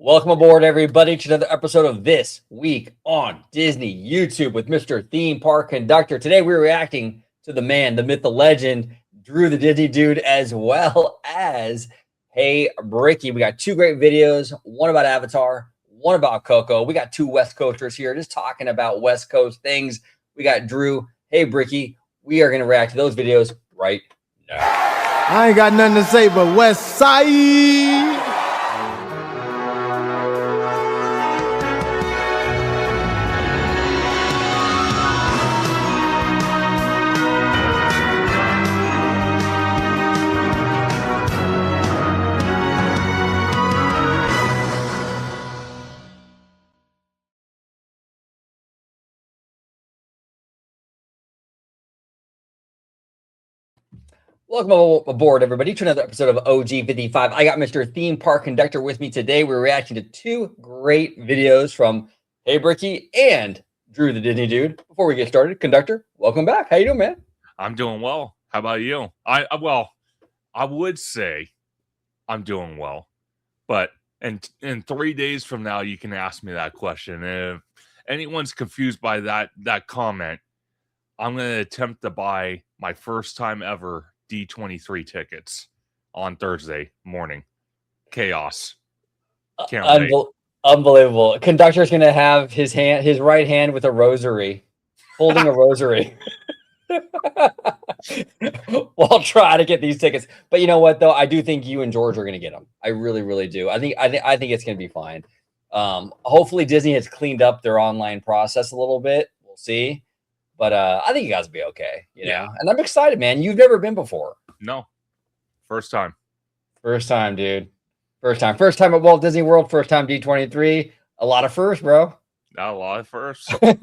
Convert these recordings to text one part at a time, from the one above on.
Welcome aboard, everybody, to another episode of This Week on Disney YouTube with Mr. Theme Park Conductor. Today, we're reacting to the man, the myth, the legend, Drew the Disney Dude, as well as Hey Bricky. We got two great videos, one about Avatar, one about Coco. We got two West Coasters here just talking about West Coast things. We got Drew, Hey Bricky. We are going to react to those videos right now. I ain't got nothing to say but West Side. Welcome aboard, everybody, to another episode of OG55. I got Mr. Theme Park Conductor with me today. We're reacting to two great videos from Hey Bricky and Drew the Disney Dude. Before we get started, Conductor, welcome back. How you doing, man? I'm doing well. How about you? I would say I'm doing well, but in 3 days from now, you can ask me that question. If anyone's confused by that comment, I'm going to attempt to buy my first time ever D23 tickets on Thursday morning. Chaos. Can't wait. Unbelievable. Conductor's going to have his right hand with a rosary, holding a rosary. We'll try to get these tickets. But you know what, though? I do think you and George are going to get them. I really, really do. I think it's going to be fine. Hopefully Disney has cleaned up their online process a little bit. We'll see. But I think you guys will be okay, you know? And I'm excited, man. You've never been before. No. First time. First time, dude. First time. First time at Walt Disney World. First time D23. A lot of firsts, bro. A lot of firsts. A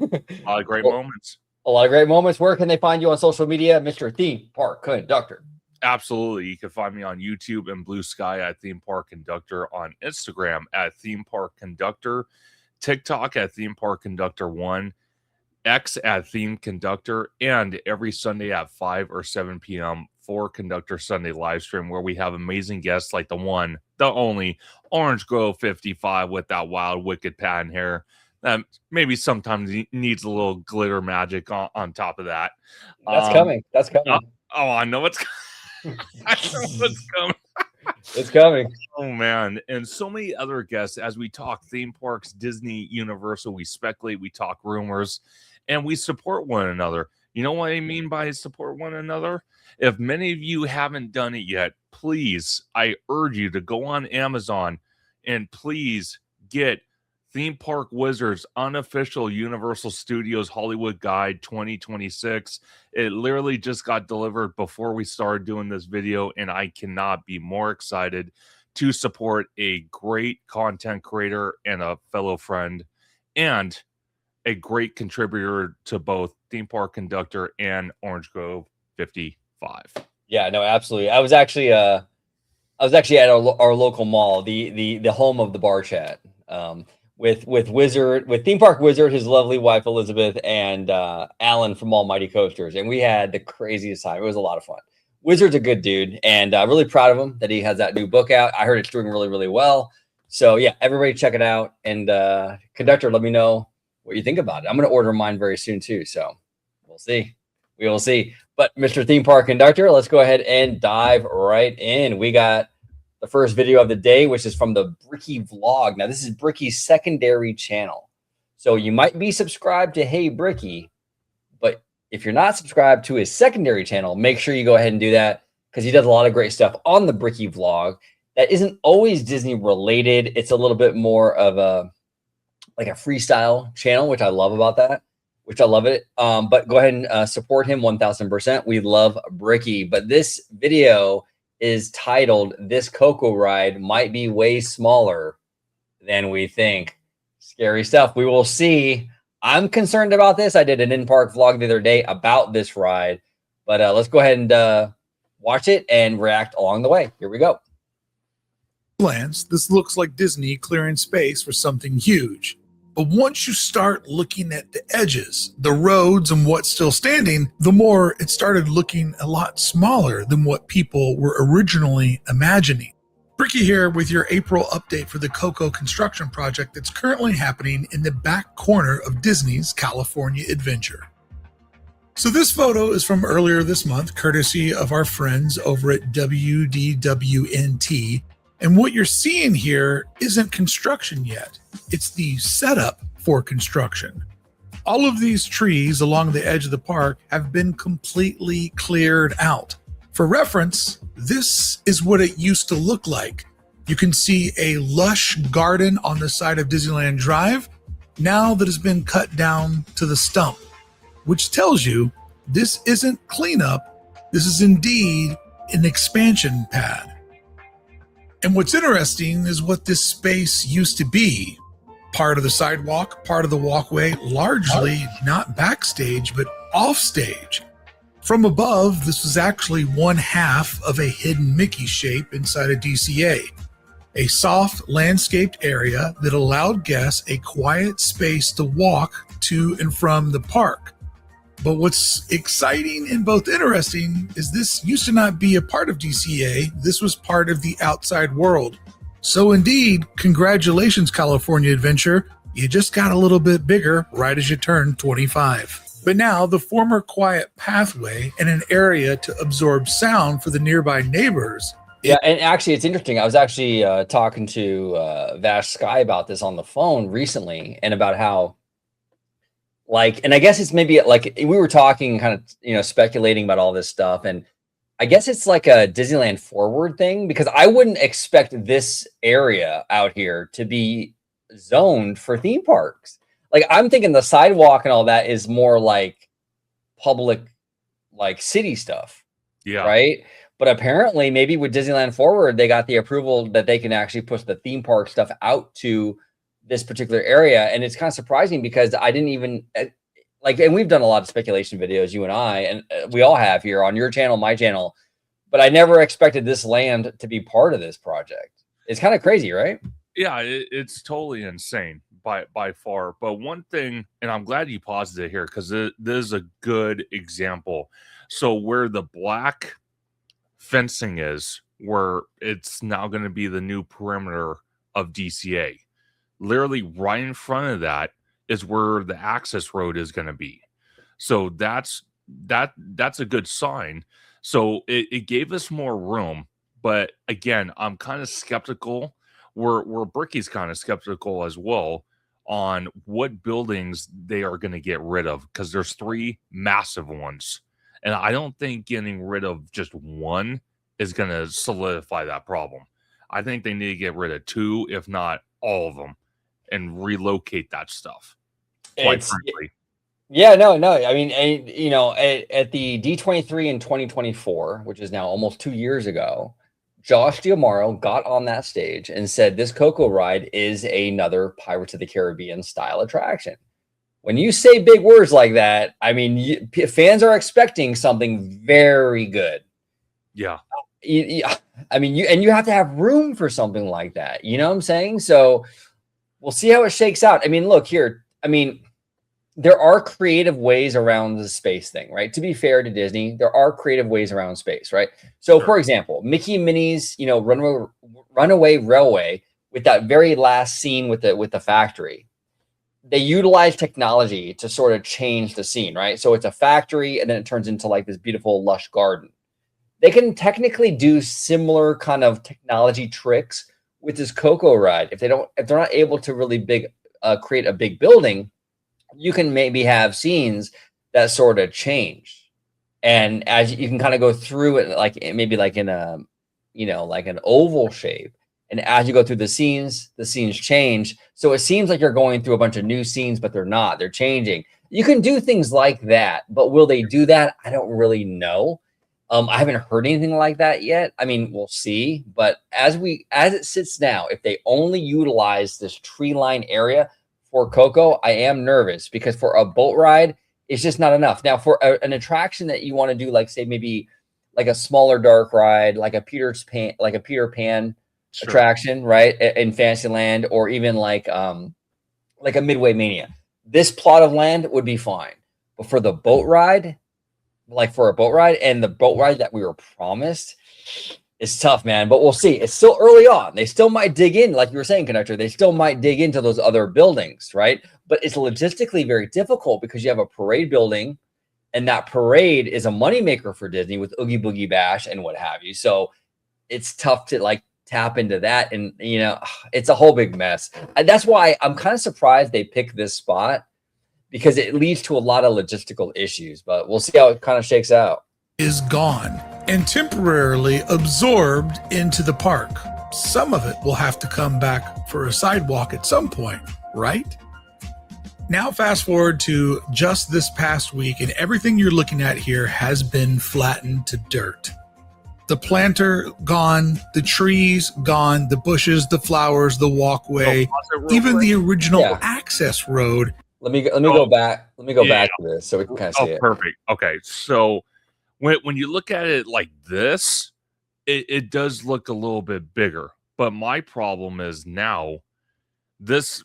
lot of great moments. A lot of great moments. Where can they find you on social media, Mr. Theme Park Conductor? Absolutely. You can find me on YouTube and Blue Sky at Theme Park Conductor, on Instagram at Theme Park Conductor, TikTok at Theme Park Conductor 1, X at Theme Conductor, and every Sunday at 5 or 7 p.m. for Conductor Sunday live stream, where we have amazing guests like the one, the only Orange Grove 55 with that wild, wicked patent hair. Maybe sometimes needs a little glitter magic on top of that. That's coming. That's coming. I know it's I know what's coming. It's coming. Oh, man. And so many other guests as we talk theme parks, Disney, Universal. We speculate, we talk rumors, and we support one another. You know what I mean by support one another? If many of you haven't done it yet, please, I urge you to go on Amazon and please get Theme Park Wizards Unofficial Universal Studios Hollywood Guide 2026. It literally just got delivered before we started doing this video, and I cannot be more excited to support a great content creator and a fellow friend and a great contributor to both Theme Park Conductor and Orange Grove 55. Yeah, no, absolutely. I was actually at our local mall, the home of the bar chat. With Theme Park Wizard, his lovely wife Elizabeth, and Alan from Almighty Coasters, and we had the craziest time. It was a lot of fun. Wizard's a good dude, and really proud of him that he has that new book out. I heard it's doing really, really well. So yeah, everybody check it out. And Conductor, let me know what you think about it. I'm going to order mine very soon too. So we'll see. We will see. But Mr. Theme Park Conductor, let's go ahead and dive right in. We got the first video of the day, which is from the Bricky vlog. Now, this is Bricky's secondary channel. So you might be subscribed to Hey Bricky, but if you're not subscribed to his secondary channel, make sure you go ahead and do that, because he does a lot of great stuff on the Bricky vlog that isn't always Disney related. It's a little bit more of a freestyle channel, which I love about that, which I love it. But go ahead and support him 1000%. We love Bricky. But this video is titled "This Coco Ride Might Be Way Smaller Than We Think." Scary stuff. We will see. I'm concerned about this. I did an in-park vlog the other day about this ride, but let's go ahead and watch it and react along the way. Here we go. Glance, this looks like Disney clearing space for something huge. But once you start looking at the edges, the roads, and what's still standing, the more it started looking a lot smaller than what people were originally imagining. Bricky here with your April update for the Coco construction project that's currently happening in the back corner of Disney's California Adventure. So this photo is from earlier this month, courtesy of our friends over at WDWNT. And what you're seeing here isn't construction yet. It's the setup for construction. All of these trees along the edge of the park have been completely cleared out. For reference, this is what it used to look like. You can see a lush garden on the side of Disneyland Drive now that has been cut down to the stump, which tells you this isn't cleanup. This is indeed an expansion pad. And what's interesting is what this space used to be. Part of the sidewalk, part of the walkway, largely not backstage, but offstage. From above, this was actually one half of a hidden Mickey shape inside a DCA, a soft landscaped area that allowed guests a quiet space to walk to and from the park. But what's exciting and both interesting is this used to not be a part of DCA. This was part of the outside world. So indeed, congratulations, California Adventure. You just got a little bit bigger right as you turned 25. But now the former quiet pathway and an area to absorb sound for the nearby neighbors. Yeah, and actually, it's interesting. I was actually talking to Vash Sky about this on the phone recently, and about how, like, and I guess it's maybe like we were talking, kind of, speculating about all this stuff, and I guess it's like a Disneyland forward thing, because I wouldn't expect this area out here to be zoned for theme parks. Like, I'm thinking the sidewalk and all that is more like public, like city stuff. Yeah. Right. But apparently, maybe with Disneyland Forward, they got the approval that they can actually push the theme park stuff out to this particular area. And it's kind of surprising, because I didn't even like, and we've done a lot of speculation videos, you and I, and we all have here on your channel, my channel, but I never expected this land to be part of this project. It's kind of crazy, right? Yeah, it's totally insane by far. But one thing, and I'm glad you paused it here, because this is a good example. So where the black fencing is, where it's now going to be the new perimeter of DCA, literally right in front of that is where the access road is going to be. So that's a good sign. So it gave us more room. But again, I'm kind of skeptical. We're Bricky's kind of skeptical as well on what buildings they are going to get rid of, because there's 3 massive ones. And I don't think getting rid of just one is going to solidify that problem. I think they need to get rid of 2, if not all of them, and relocate that stuff. Quite frankly. Yeah, no. I mean, at the D23 in 2024, which is now almost 2 years ago, Josh Diamaro got on that stage and said this Coco ride is another Pirates of the Caribbean style attraction. When you say big words like that, I mean, fans are expecting something very good. Yeah. I mean, you have to have room for something like that. You know what I'm saying? So we'll see how it shakes out. I mean, look here. I mean, there are creative ways around the space thing, right? To be fair to Disney, there are creative ways around space, right? So, Sure. For example, Mickey and Minnie's, Runaway Railway, with that very last scene with the factory, they utilize technology to sort of change the scene, right? So it's a factory, and then it turns into like this beautiful, lush garden. They can technically do similar kind of technology tricks with this Coco ride. If they're not able to really create a big building, you can maybe have scenes that sort of change, and as you can kind of go through it, like maybe like in a, like an oval shape. And as you go through the scenes change. So it seems like you're going through a bunch of new scenes, but they're not. They're changing. You can do things like that, but will they do that? I don't really know. I haven't heard anything like that yet. I mean, we'll see. But as it sits now, if they only utilize this tree line area for Coco, I am nervous, because for a boat ride, it's just not enough. Now, for an attraction that you want to do, like say maybe like a smaller dark ride, like a Peter Pan Sure. attraction, right, in Fantasyland, or even like a Midway Mania, this plot of land would be fine. But for the boat ride, and the boat ride that we were promised, It's tough, man, but we'll see. It's still early on. They still might dig in, like you were saying, Conductor. They still might dig into those other buildings, right? But it's logistically very difficult because you have a parade building, and that parade is a moneymaker for Disney with Oogie Boogie Bash and what have you. So it's tough to like tap into that, and it's a whole big mess. And that's why I'm kind of surprised they picked this spot, because it leads to a lot of logistical issues. But we'll see how it kind of shakes out. Is gone and temporarily absorbed into the park. Some of it will have to come back for a sidewalk at some point, right? Now fast forward to just this past week, and everything you're looking at here has been flattened to dirt. The planter gone, the trees gone, the bushes, the flowers, the walkway, even the original access road. Let me go back. Let me go back to this so we can kind of see it. Perfect. Okay, so when you look at it like this, it does look a little bit bigger. But my problem is now this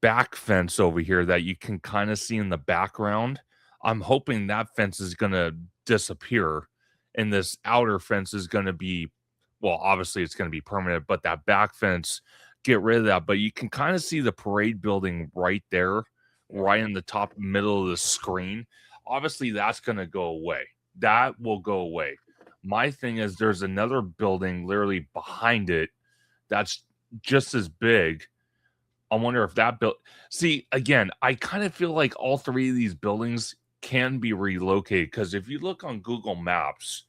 back fence over here that you can kind of see in the background. I'm hoping that fence is going to disappear, and this outer fence is going to be, well, obviously it's going to be permanent, but that back fence, get rid of that. But you can kind of see the parade building right there, right in the top middle of the screen. Obviously that's going to go away. That will go away. My thing is there's another building literally behind it that's just as big. I wonder if that see, again, I kind of feel like all three of these buildings can be relocated, because if you look on Google Maps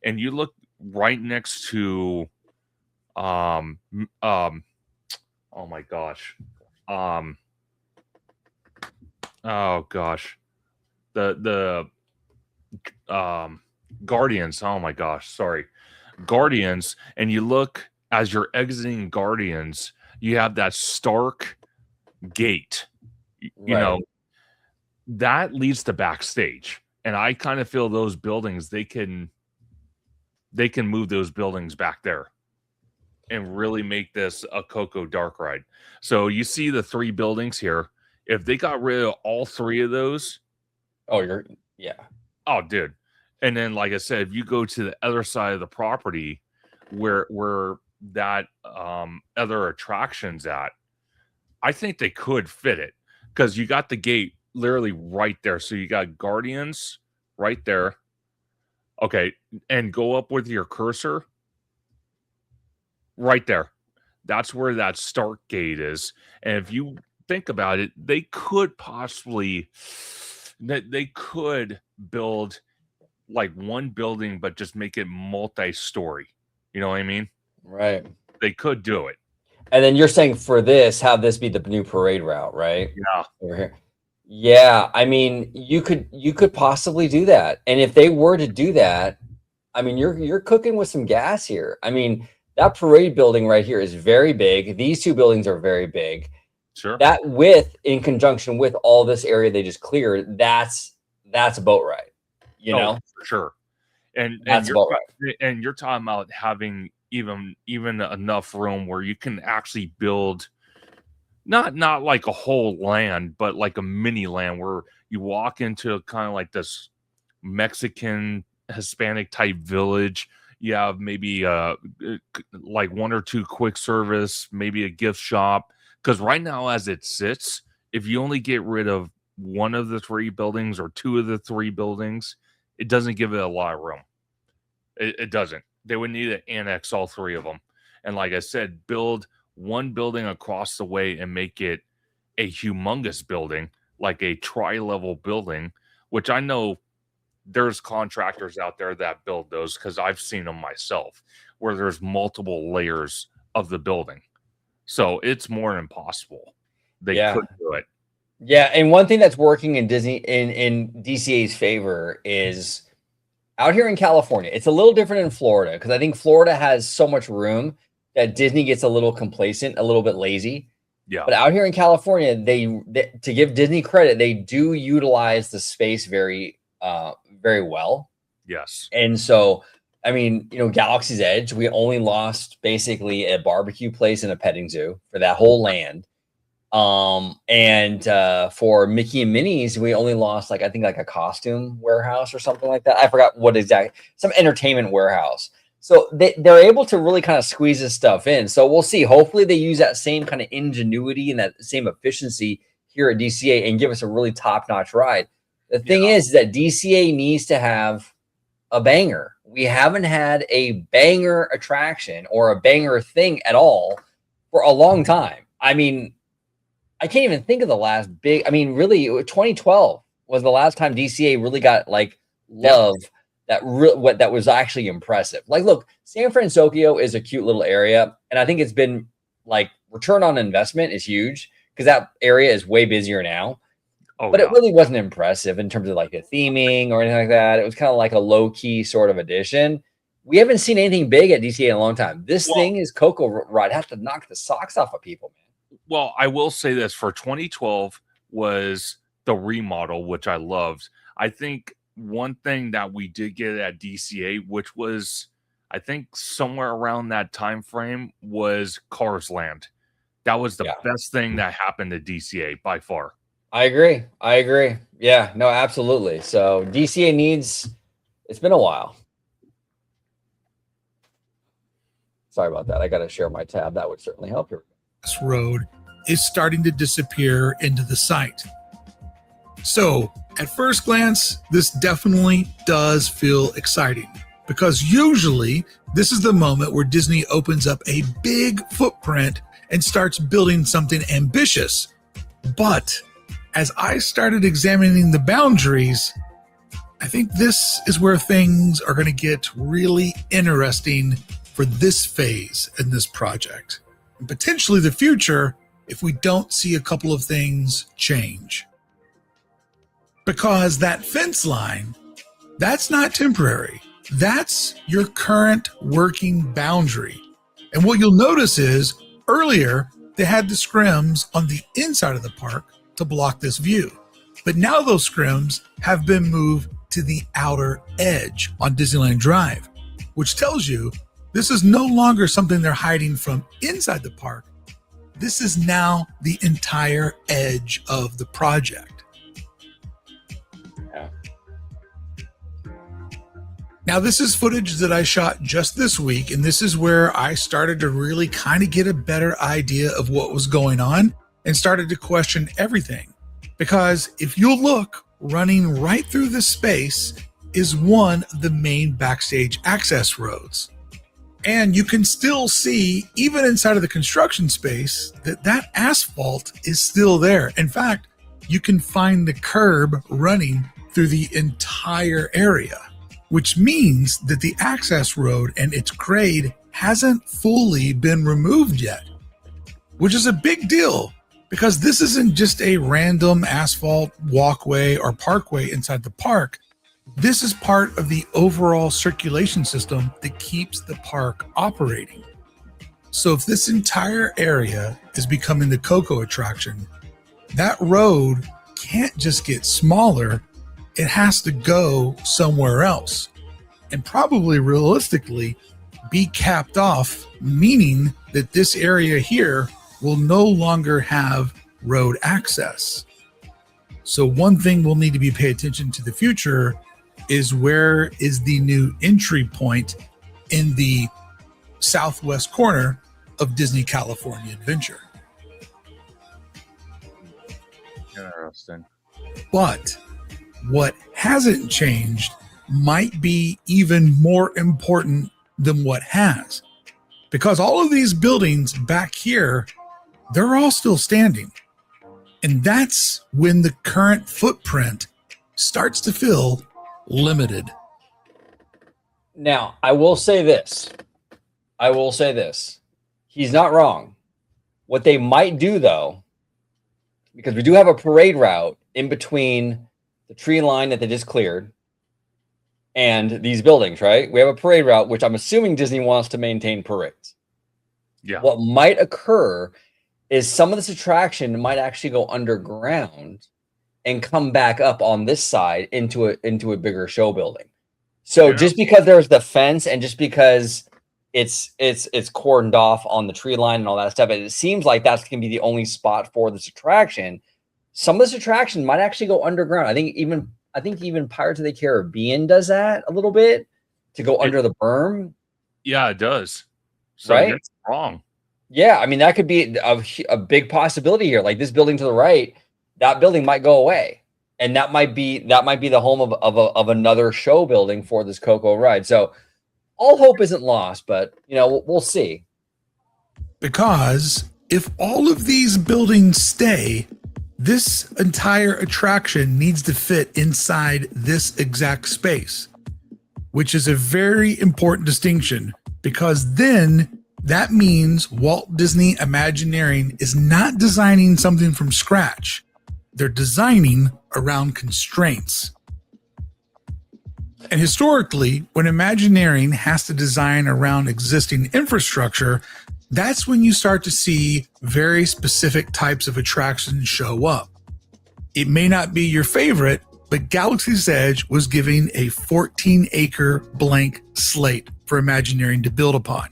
and you look right next to oh my gosh, oh gosh, the Guardians, oh my gosh, sorry, Guardians, and you look as you're exiting Guardians, you have that Stark gate, you know, that leads to backstage. And I kind of feel those buildings, they can move those buildings back there and really make this a Coco dark ride. So you see the three buildings here. If they got rid of all three of those, oh, dude. And then, like I said, if you go to the other side of the property where that other attraction's at, I think they could fit it, because you got the gate literally right there. So you got Guardians right there. Okay, and go up with your cursor right there. That's where that Stark gate is. And if you think about it, they could possibly build like one building, but just make it multi-story. You know what I mean? Right. They could do it. And then you're saying for this, have this be the new parade route, right? Yeah. Over here. Yeah, I mean, you could possibly do that. And if they were to do that, I mean, you're cooking with some gas here. I mean, that parade building right here is very big. These two buildings are very big. Sure. That in conjunction with all this area they just cleared, that's a boat ride. You know? For sure. And you're talking about having even enough room where you can actually build not like a whole land, but like a mini land where you walk into kind of like this Mexican Hispanic type village. You have maybe like one or two quick service, maybe a gift shop. Because right now, as it sits, if you only get rid of one of the three buildings or two of the three buildings, it doesn't give it a lot of room. It doesn't. They would need to annex all three of them. And like I said, build one building across the way and make it a humongous building, like a tri-level building, which I know there's contractors out there that build those, because I've seen them myself, where there's multiple layers of the building. So it's more than possible. They could do it. Yeah, and one thing that's working in DCA's favor is out here in California. It's a little different in Florida, because I think Florida has so much room that Disney gets a little complacent, a little bit lazy. Yeah. But out here in California, they to give Disney credit, they do utilize the space very well. Yes. And so, I mean, Galaxy's Edge, we only lost basically a barbecue place and a petting zoo for that whole land. And for Mickey and Minnie's, we only lost I think a costume warehouse or something like that. I forgot what exactly, some entertainment warehouse. So they're able to really kind of squeeze this stuff in. So we'll see. Hopefully they use that same kind of ingenuity and that same efficiency here at DCA and give us a really top-notch ride. The thing is that DCA needs to have a banger. We haven't had a banger attraction or a banger thing at all for a long time. I mean, I can't even think of the last big. I mean, really, 2012 was the last time DCA really got like love that that was actually impressive. Like, look, San Francisco is a cute little area, and I think it's been like return on investment is huge because that area is way busier now. But it really wasn't impressive in terms of like the theming or anything like that. It was kind of like a low key sort of addition. We haven't seen anything big at DCA in a long time. This thing is Coco ride. Have to knock the socks off of people, man. Well, I will say this for 2012 was the remodel, which I loved. I think one thing that we did get at DCA, which was I think somewhere around that time frame, was Cars Land. That was the best thing that happened to DCA by far. I agree. Yeah, no, absolutely. So DCA needs, it's been a while. Sorry about that. I got to share my tab. That would certainly help here. This road is starting to disappear into the site. So at first glance, this definitely does feel exciting because usually this is the moment where Disney opens up a big footprint and starts building something ambitious. But as I started examining the boundaries, I think this is where things are going to get really interesting for this phase in this project, and potentially the future if we don't see a couple of things change. Because that fence line, that's not temporary. That's your current working boundary. And what you'll notice is earlier they had the scrims on the inside of the park to block this view. But now those scrims have been moved to the outer edge on Disneyland Drive, which tells you this is no longer something they're hiding from inside the park. This is now the entire edge of the project. Yeah. Now, this is footage that I shot just this week, and this is where I started to really kind of get a better idea of what was going on and started to question everything. Because if you look, running right through this space is one of the main backstage access roads. And you can still see, even inside of the construction space, that asphalt is still there. In fact, you can find the curb running through the entire area, which means that the access road and its grade hasn't fully been removed yet, which is a big deal because this isn't just a random asphalt walkway or parkway inside the park. This is part of the overall circulation system that keeps the park operating. So if this entire area is becoming the Coco attraction, that road can't just get smaller. It has to go somewhere else and probably realistically be capped off, meaning that this area here will no longer have road access. So one thing we'll need to be paying attention to the future is where is the new entry point in the southwest corner of Disney California Adventure. Interesting. But what hasn't changed might be even more important than what has. Because all of these buildings back here, they're all still standing. And that's when the current footprint starts to feel limited. Now, I will say this. He's not wrong. What they might do, though, because we do have a parade route in between the tree line that they just cleared and these buildings, right? We have a parade route, which I'm assuming Disney wants to maintain parades. Yeah. What might occur is some of this attraction might actually go underground and come back up on this side into a bigger show building. So just because there's the fence and just because it's cordoned off on the tree line and all that stuff, it seems like that's going to be the only spot for this attraction. Some of this attraction might actually go underground. I think even Pirates of the Caribbean does that a little bit to go under the berm. Yeah, it does. So Right? you're wrong. Yeah, I mean that could be a big possibility here. Like this building to the right, that building might go away, and that might be the home of another show building for this Coco ride. So all hope isn't lost, but we'll see. Because if all of these buildings stay, this entire attraction needs to fit inside this exact space, which is a very important distinction, because then that means Walt Disney Imagineering is not designing something from scratch. They're designing around constraints. And historically, when Imagineering has to design around existing infrastructure, that's when you start to see very specific types of attractions show up. It may not be your favorite, but Galaxy's Edge was giving a 14-acre blank slate for Imagineering to build upon.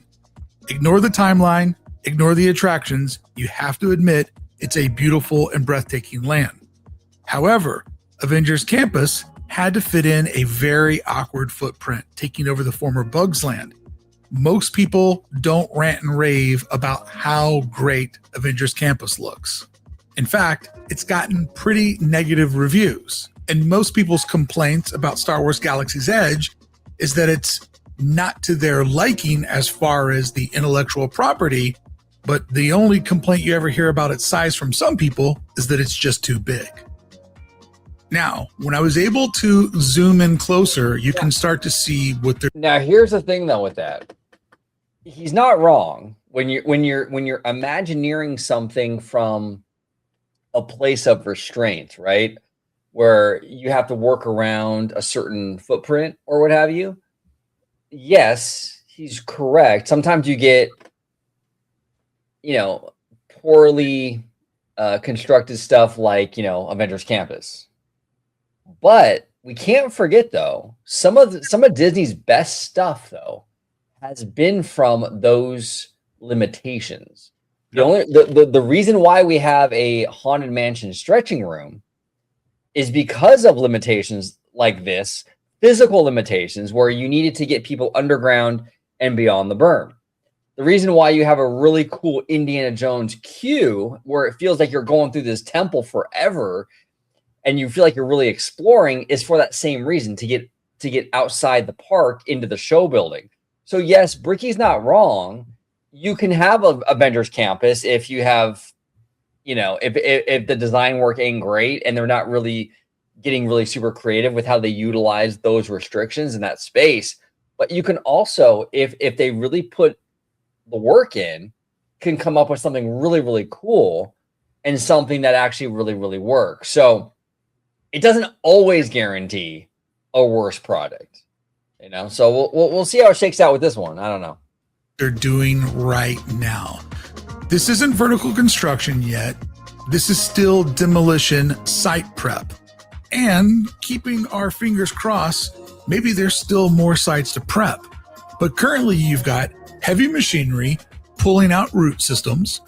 Ignore the timeline, ignore the attractions. You have to admit it's a beautiful and breathtaking land. However, Avengers Campus had to fit in a very awkward footprint, taking over the former Bugs Land. Most people don't rant and rave about how great Avengers Campus looks. In fact, it's gotten pretty negative reviews. And most people's complaints about Star Wars Galaxy's Edge is that it's not to their liking as far as the intellectual property, but the only complaint you ever hear about its size from some people is that it's just too big. Now, when I was able to zoom in closer, you can start to see what they're. Now, here's the thing though with that. He's not wrong when you're imagineering something from a place of restraint, right? Where you have to work around a certain footprint or what have you. Yes, he's correct. Sometimes you get, poorly constructed stuff like, Avengers Campus. But we can't forget though, some of Disney's best stuff though has been from those limitations. The reason why we have a Haunted Mansion stretching room is because of limitations like this, physical limitations where you needed to get people underground and beyond the berm. The reason why you have a really cool Indiana Jones queue where it feels like you're going through this temple forever and you feel like you're really exploring is for that same reason, to get outside the park into the show building. So yes, Bricky's not wrong. You can have a Avengers Campus if you have, if the design work ain't great and they're not really getting really super creative with how they utilize those restrictions in that space. But you can also, if they really put the work in, can come up with something really, really cool and something that actually really, really works. So it doesn't always guarantee a worse product, So we'll see how it shakes out with this one. I don't know. They're doing right now. This isn't vertical construction yet. This is still demolition site prep. And keeping our fingers crossed, maybe there's still more sites to prep. But currently you've got heavy machinery pulling out root systems.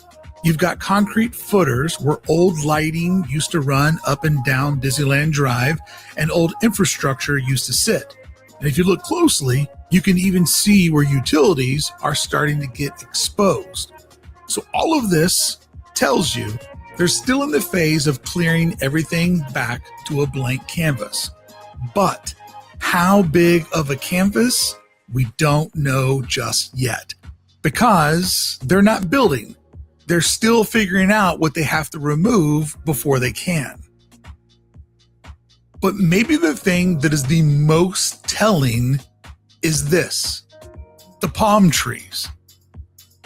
You've got concrete footers where old lighting used to run up and down Disneyland Drive and old infrastructure used to sit. And if you look closely, you can even see where utilities are starting to get exposed. So all of this tells you they're still in the phase of clearing everything back to a blank canvas. But how big of a canvas? We don't know just yet because they're not building. They're still figuring out what they have to remove before they can. But maybe the thing that is the most telling is this: the palm trees.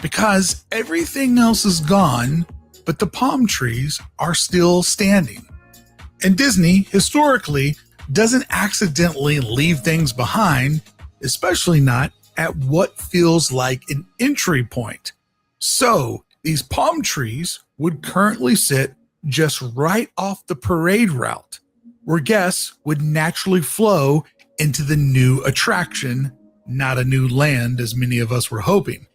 Because everything else is gone, but the palm trees are still standing. And Disney, historically, doesn't accidentally leave things behind, especially not at what feels like an entry point. So these palm trees would currently sit just right off the parade route, where guests would naturally flow into the new attraction, not a new land as many of us were hoping.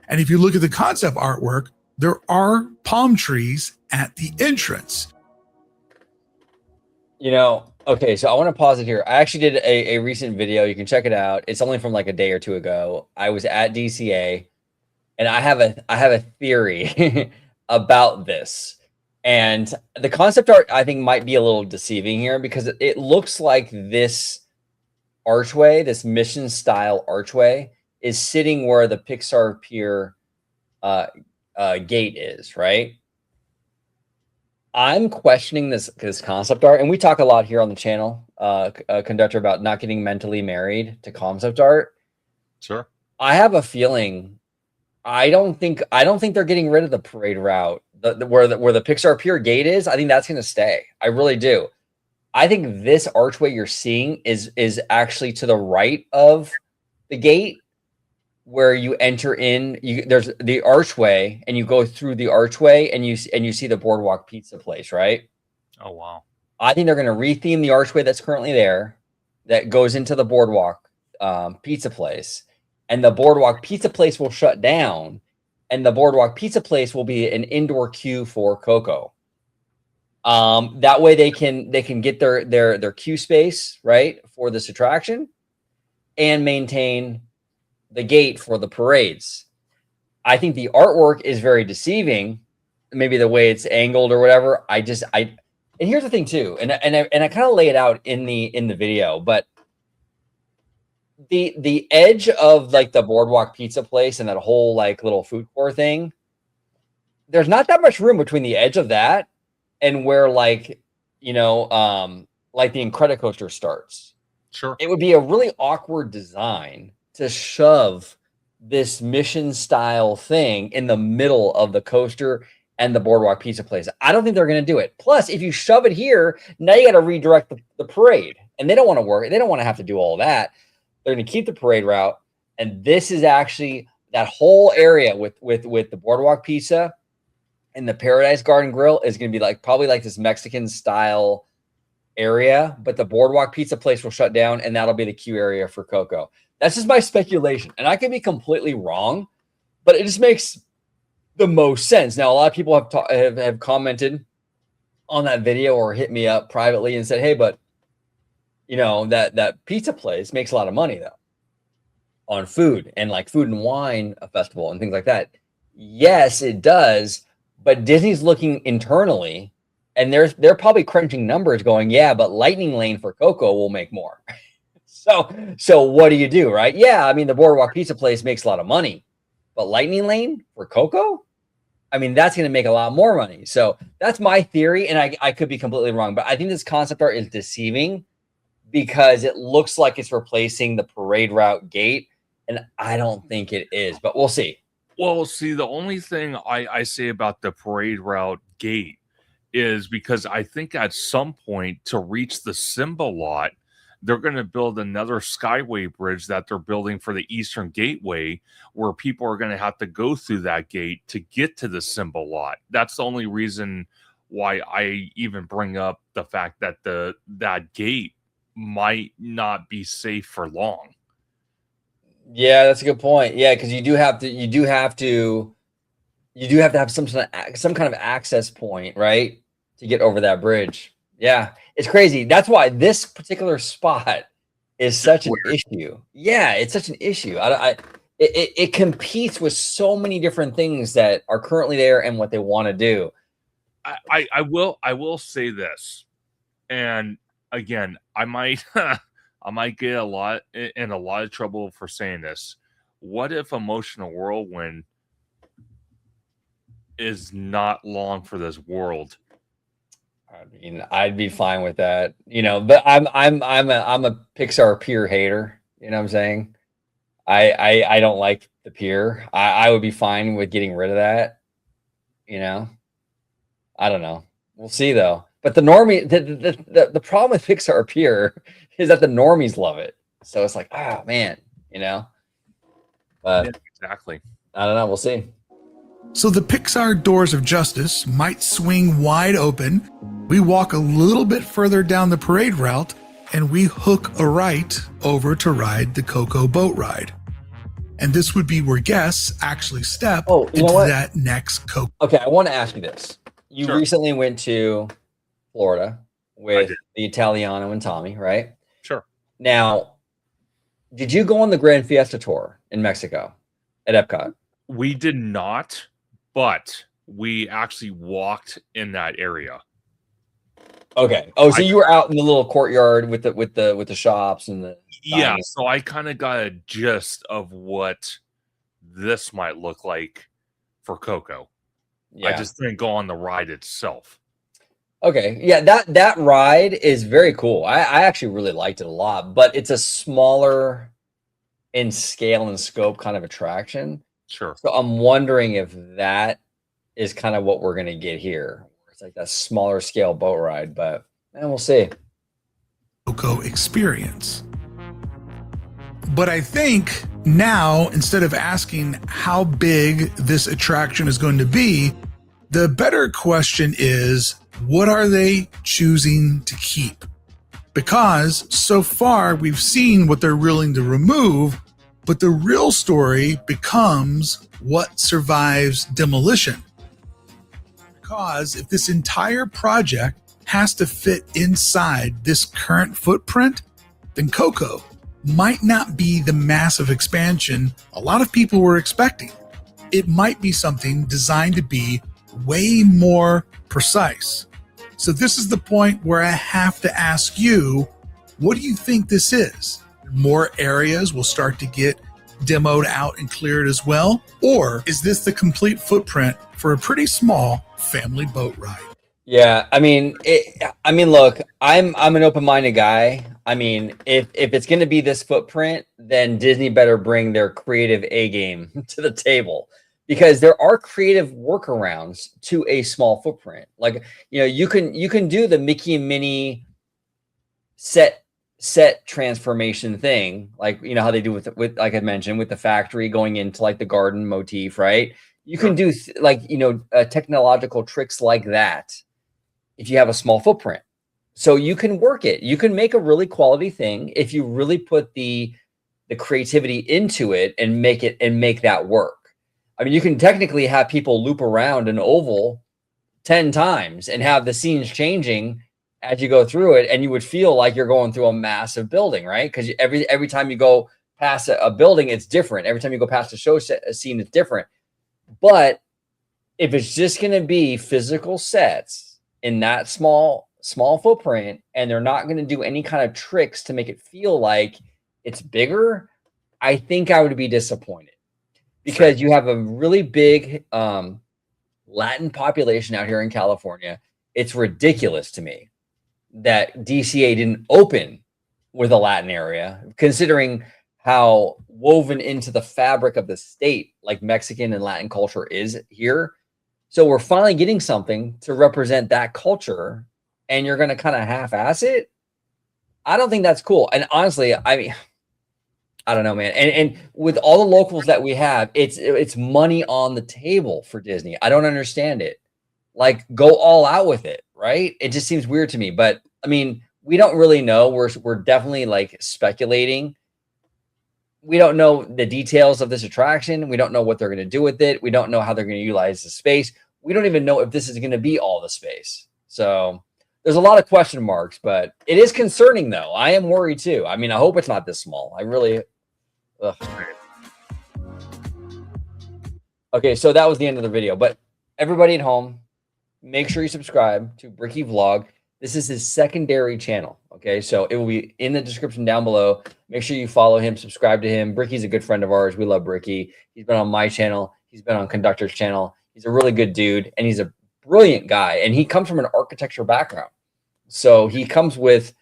And if you look at the concept artwork, there are palm trees at the entrance. Okay, so I want to pause it here. I actually did a recent video. You can check it out. It's only from like a day or two ago. I was at DCA, and I have a theory about this. And the concept art I think might be a little deceiving here because it looks like this archway, this mission style archway, is sitting where the Pixar Pier gate is, right? I'm questioning this concept art, and we talk a lot here on the channel, Conductor, about not getting mentally married to concept art. Sure. I have a feeling. I don't think they're getting rid of the parade route. Where the Pixar Pier gate is, I think that's going to stay. I really do. I think this archway you're seeing is actually to the right of the gate, where you enter in. There's the archway, and you go through the archway, and you see the Boardwalk Pizza place, right? Oh wow. I think they're going to retheme the archway that's currently there, that goes into the Boardwalk Pizza place, and the Boardwalk Pizza place will shut down, and the Boardwalk Pizza place will be an indoor queue for Coco. That way they can get their queue space, right, for this attraction, and maintain the gate for the parades. I think the artwork is very deceiving, maybe the way it's angled or whatever. And here's the thing too, and I kind of lay it out in the video, but the edge of like the Boardwalk Pizza place and that whole like little food court thing, there's not that much room between the edge of that and where like, like the Incredicoaster starts. Sure. It would be a really awkward design to shove this mission style thing in the middle of the coaster and the Boardwalk Pizza place. I don't think they're going to do it. Plus, if you shove it here, now you got to redirect the parade, and they don't want to work. They don't want to have to do all that. They're going to keep the parade route, and this is actually that whole area with the Boardwalk Pizza and the Paradise Garden Grill is going to be like probably like this Mexican style area, but the Boardwalk Pizza place will shut down, and that'll be the queue area for Coco. That's just my speculation, and I could be completely wrong, but it just makes the most sense. Now, a lot of people have commented on that video or hit me up privately and said, "Hey, but that pizza place makes a lot of money though on food and like food and wine festival and things like that." Yes, it does, but Disney's looking internally, and they're probably crunching numbers, going, "Yeah, but Lightning Lane for Coco will make more." So what do you do, right? Yeah, I mean the Boardwalk Pizza place makes a lot of money, but Lightning Lane for Coco, I mean that's going to make a lot more money. So that's my theory, and I could be completely wrong, but I think this concept art is deceiving because it looks like it's replacing the parade route gate, and I don't think it is, but we'll see. Well, see, the only thing I say about the parade route gate is because I think at some point to reach the Simba lot, they're going to build another skyway bridge that they're building for the Eastern Gateway, where people are going to have to go through that gate to get to the Simba lot. That's the only reason why I even bring up the fact that that gate might not be safe for long. Yeah, that's a good point. Yeah, because you do have to have some kind of access point, right, to get over that bridge. Yeah, it's crazy. That's why this particular spot is such an issue. Yeah, it's such an issue. It competes with so many different things that are currently there and what they want to do. I will say this, and again, I might get in a lot of trouble for saying this. What if Emotional Whirlwind is not long for this world? I mean, I'd be fine with that, but I'm a Pixar Pier hater. You know what I'm saying? I don't like the pier. I would be fine with getting rid of that. I don't know. We'll see though. But the normie, the problem with Pixar Pier is that the normies love it. So it's like, oh man, But yeah, exactly. I don't know. We'll see. So the Pixar doors of justice might swing wide open. We walk a little bit further down the parade route, and we hook a right over to ride the Coco boat ride. And this would be where guests actually step into that next Coco. Okay, I want to ask you this. You Sure. recently went to Florida, with the Italiano and Tommy, right? Sure. Now, did you go on the Grand Fiesta tour in Mexico at Epcot? We did not, but we actually walked in that area. Okay. Oh, so you were out in the little courtyard with the shops and the yeah. So I kind of got a gist of what this might look like for Coco. Yeah. I just didn't go on the ride itself. Okay. Yeah, that ride is very cool. I actually really liked it a lot, but it's a smaller in scale and scope kind of attraction. Sure. So I'm wondering if that is kind of what we're gonna get here. It's like that smaller scale boat ride, but we'll see. Coco experience. But I think now, instead of asking how big this attraction is going to be, the better question is, what are they choosing to keep? Because so far we've seen what they're willing to remove, but the real story becomes what survives demolition. Because if this entire project has to fit inside this current footprint, then Coco might not be the massive expansion a lot of people were expecting. It might be something designed to be way more precise. So this is the point where I have to ask you, what do you think this is? More areas will start to get demoed out and cleared as well? Or is this the complete footprint for a pretty small family boat ride? Yeah, I mean, look, I'm an open-minded guy. I mean, if it's going to be this footprint, then Disney better bring their creative A game to the table, because there are creative workarounds to a small footprint. Like, you can do the Mickey and Minnie set transformation thing, like how they do with like I mentioned with the factory going into like the garden motif, right? You can do technological tricks like that if you have a small footprint. So you can work it. You can make a really quality thing if you really put the creativity into it and make that work. I mean, you can technically have people loop around an oval 10 times and have the scenes changing as you go through it, and you would feel like you're going through a massive building, right? Because every time you go past a building, it's different. Every time you go past a scene, it's different. But if it's just going to be physical sets in that small footprint, and they're not going to do any kind of tricks to make it feel like it's bigger, I think I would be disappointed, because you have a really big Latin population out here in California. It's ridiculous to me that DCA didn't open with a Latin area, considering how woven into the fabric of the state like Mexican and Latin culture is here. So we're finally getting something to represent that culture, and you're going to kind of half-ass it. I don't think that's cool. And honestly, I mean, I don't know, man. And with all the locals that we have, it's money on the table for Disney. I don't understand it. Like, go all out with it, right? It just seems weird to me. But I mean, we don't really know. We're definitely like speculating. We don't know the details of this attraction. We don't know what they're going to do with it. We don't know how they're going to utilize the space. We don't even know if this is going to be all the space. So there's a lot of question marks, but it is concerning though. I am worried too. I mean, I hope it's not this small. I really. Ugh. Okay, so that was the end of the video. But everybody at home, make sure you subscribe to Bricky Vlog. This is his secondary channel. Okay, so it will be in the description down below. Make sure you follow him, subscribe to him. Bricky's a good friend of ours. We love Bricky. He's been on my channel. He's been on Conductor's channel. He's a really good dude, and he's a brilliant guy. And he comes from an architecture background. So he comes with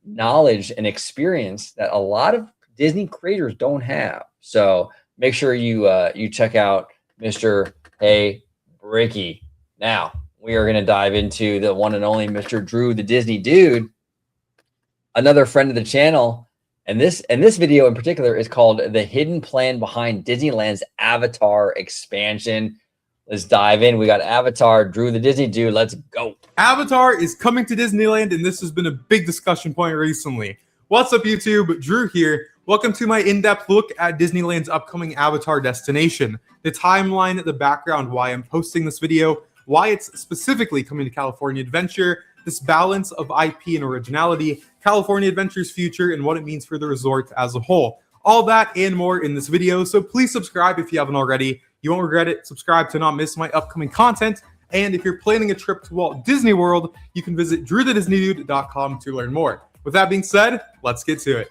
knowledge and experience that a lot of Disney creators don't have. So make sure you check out Mr. Hey Bricky. Now, we are going to dive into the one and only Mr. Drew, the Disney Dude, another friend of the channel. And this video in particular is called The Hidden Plan Behind Disneyland's Avatar Expansion. Let's dive in. We got Avatar, Drew, the Disney Dude. Let's go. Avatar is coming to Disneyland, and this has been a big discussion point recently. What's up, YouTube? Drew here. Welcome to my in-depth look at Disneyland's upcoming Avatar destination, the timeline, the background, why I'm posting this video, why it's specifically coming to California Adventure, this balance of IP and originality, California Adventure's future, and what it means for the resort as a whole. All that and more in this video, so please subscribe if you haven't already. You won't regret it. Subscribe to not miss my upcoming content. And if you're planning a trip to Walt Disney World, you can visit drewthedisneydude.com to learn more. With that being said, let's get to it.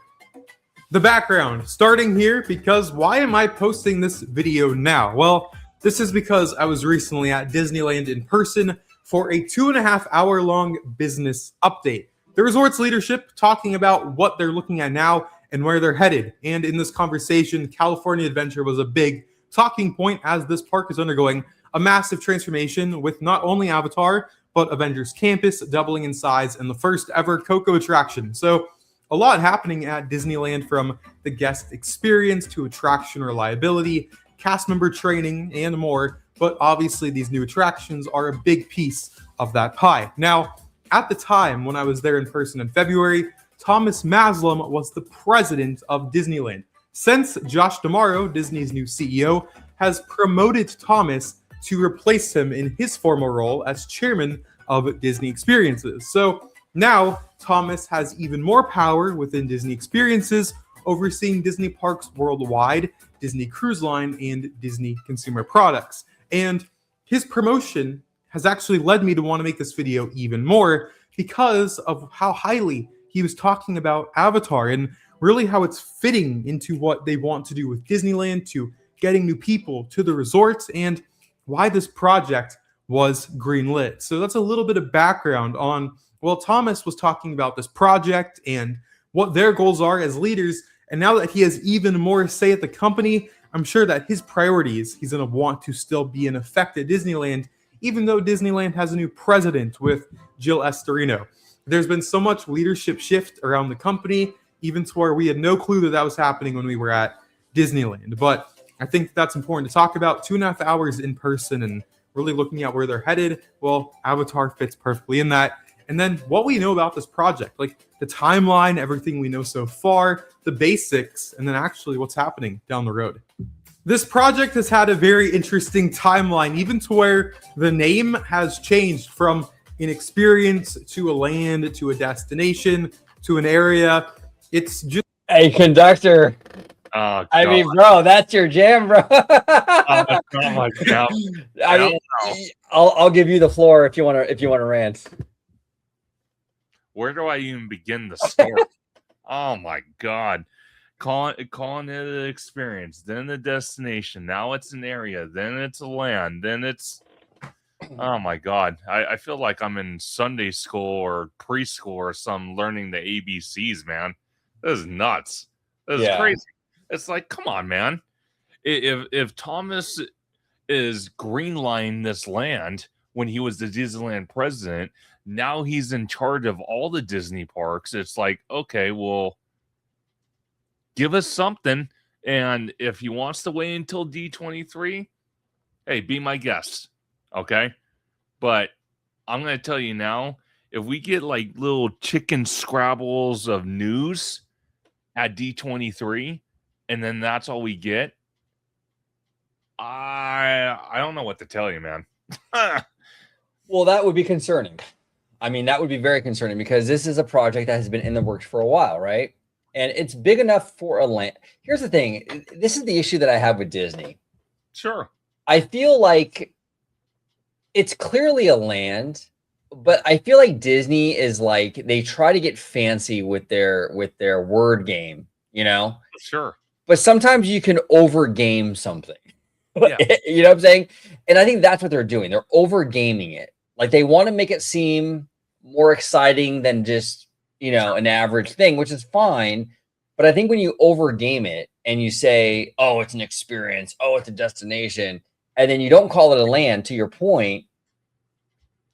The background, starting here, because why am I posting this video now? Well, this is because I was recently at Disneyland in person for a 2.5 hour long business update. The resort's leadership talking about what they're looking at now and where they're headed. And in this conversation, California Adventure was a big talking point as this park is undergoing a massive transformation with not only Avatar, but Avengers Campus doubling in size and the first ever Coco attraction. So a lot happening at Disneyland, from the guest experience to attraction reliability, cast member training, and more. But obviously these new attractions are a big piece of that pie. Now, at the time when I was there in person in February, Thomas Maslam was the president of Disneyland. Since Josh D'Amaro, Disney's new CEO, has promoted Thomas to replace him in his former role as chairman of Disney Experiences. So now Thomas has even more power within Disney Experiences, overseeing Disney parks worldwide, Disney Cruise Line, and Disney consumer products. And his promotion has actually led me to want to make this video even more because of how highly he was talking about Avatar and really how it's fitting into what they want to do with Disneyland, to getting new people to the resorts, and why this project was greenlit. So that's a little bit of background on, well, Thomas was talking about this project and what their goals are as leaders. And now that he has even more say at the company, I'm sure that his priorities, he's going to want to still be in effect at Disneyland, even though Disneyland has a new president with Jill Estorino. There's been so much leadership shift around the company, even to where we had no clue that that was happening when we were at Disneyland. But I think that's important to talk about. 2.5 hours in person and really looking at where they're headed. Well, Avatar fits perfectly in that. And then what we know about this project, like the timeline, everything we know so far, the basics, and then actually what's happening down the road. This project has had a very interesting timeline, even to where the name has changed from an experience to a land to a destination to an area. It's just Hey, conductor. Oh, I mean, God. bro, that's your jam, bro. Oh my God. I mean, I'll give you the floor if you want to rant. Where do I even begin the story? Oh my God. Calling it an experience, then a destination. Now it's an area, then it's a land, then it's, oh my God. I feel like I'm in Sunday school or preschool or some learning the ABCs, man. This is nuts. This is crazy. It's like, come on, man. If Thomas is greenlining this land when he was the Disneyland president, now he's in charge of all the Disney parks. It's like, okay, well, give us something. And if he wants to wait until D23, hey, be my guest. Okay. But I'm going to tell you now, if we get like little chicken scrabbles of news at D23, and then that's all we get, I don't know what to tell you, man. Well, that would be concerning. I mean, that would be very concerning because this is a project that has been in the works for a while, right? And it's big enough for a land. Here's the thing. This is the issue that I have with Disney. Sure. I feel like it's clearly a land, but I feel like Disney is like, they try to get fancy with their word game, you know? Sure. But sometimes you can over game something. Yeah. You know what I'm saying? And I think that's what they're doing. They're over gaming it. Like they want to make it seem more exciting than just, you know, an average thing, which is fine. But I think when you over game it and you say, oh, it's an experience, oh, it's a destination, and then you don't call it a land, to your point,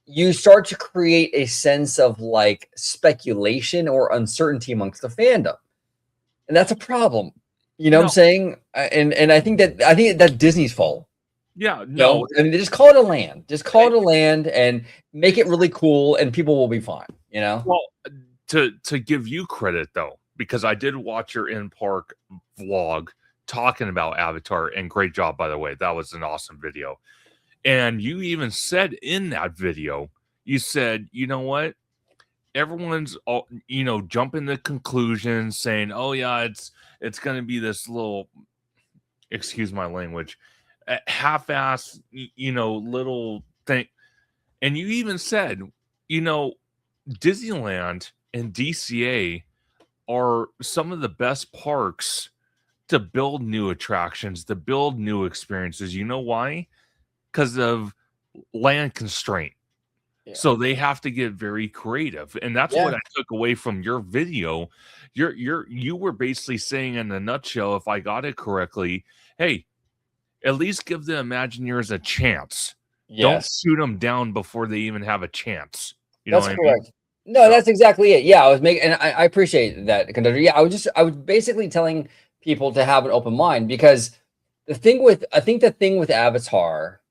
you start to create a sense of like speculation or uncertainty amongst the fandom. And that's a problem. You know what I'm saying? And I think that's Disney's fault. Yeah, No, I mean, just call it a land. Just call it a land and make it really cool, and people will be fine. You know. Well, to give you credit though, because I did watch your in-park vlog talking about Avatar, and great job, by the way. That was an awesome video. And you even said in that video, you said, you know what? everyone's all, jumping to conclusions saying, oh yeah, it's going to be this little, excuse my language, half-ass, little thing. And you even said, Disneyland and DCA are some of the best parks to build new attractions, to build new experiences. You know why? Because of land constraint. Yeah. So they have to get very creative. And that's what I took away from your video. You were basically saying in a nutshell, if I got it correctly, hey, at least give the Imagineers a chance. Don't Yes. shoot them down before they even have a chance. You That's know what correct. I mean? No, So, that's exactly it. Yeah, I was making, and I appreciate that, Conductor. Yeah, I was basically telling people to have an open mind, because I think the thing with Avatar,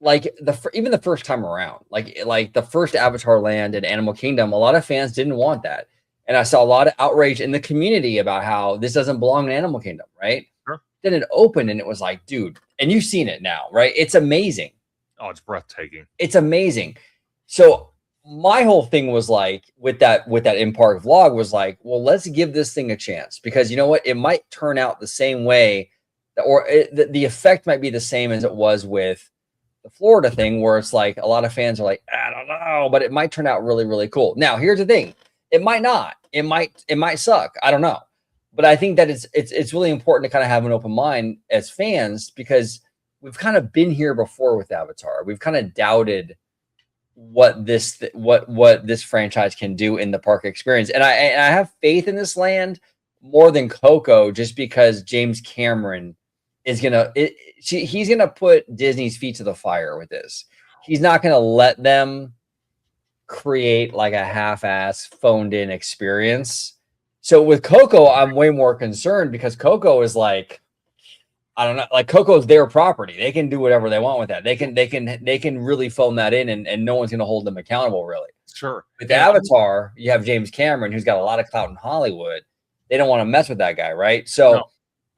like even the first time around, like the first Avatar land in Animal Kingdom, a lot of fans didn't want that, and I saw a lot of outrage in the community about how this doesn't belong in Animal Kingdom, right? sure. Then it opened, and it was like, dude, and you've seen it now, right? It's amazing. Oh, it's breathtaking. It's amazing. So my whole thing was like, with that in-park vlog, was like, well, let's give this thing a chance, because you know what, it might turn out the same way, or the effect might be the same as it was with the Florida thing, where it's like a lot of fans are like, I don't know, but it might turn out really, really cool. Now, here's the thing: it might not. It might suck. I don't know, but I think that it's really important to kind of have an open mind as fans, because we've kind of been here before with Avatar. We've kind of doubted what this franchise can do in the park experience, and I have faith in this land more than Coco, just because James Cameron is he's gonna put Disney's feet to the fire with this. He's not gonna let them create like a half-ass phoned in experience. So with Coco, I'm way more concerned, because Coco is like, I don't know, like Coco's their property. They can do whatever they want with that. They can really phone that in, and no one's gonna hold them accountable, really. Sure. With Avatar, you have James Cameron, who's got a lot of clout in Hollywood. They don't want to mess with that guy, right? So No.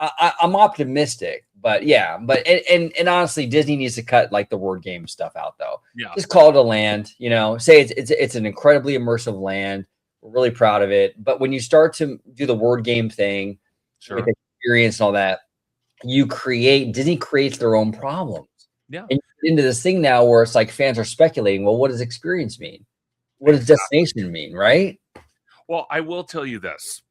I'm optimistic, but yeah, and honestly, Disney needs to cut like the word game stuff out, though. Yeah. Just call it a land, say it's an incredibly immersive land. We're really proud of it. But when you start to do the word game thing, Sure. with experience and all that, Disney creates their own problems. Yeah. And you get into this thing now where it's like fans are speculating, well, what does experience mean? What does destination mean, right? Well, I will tell you this.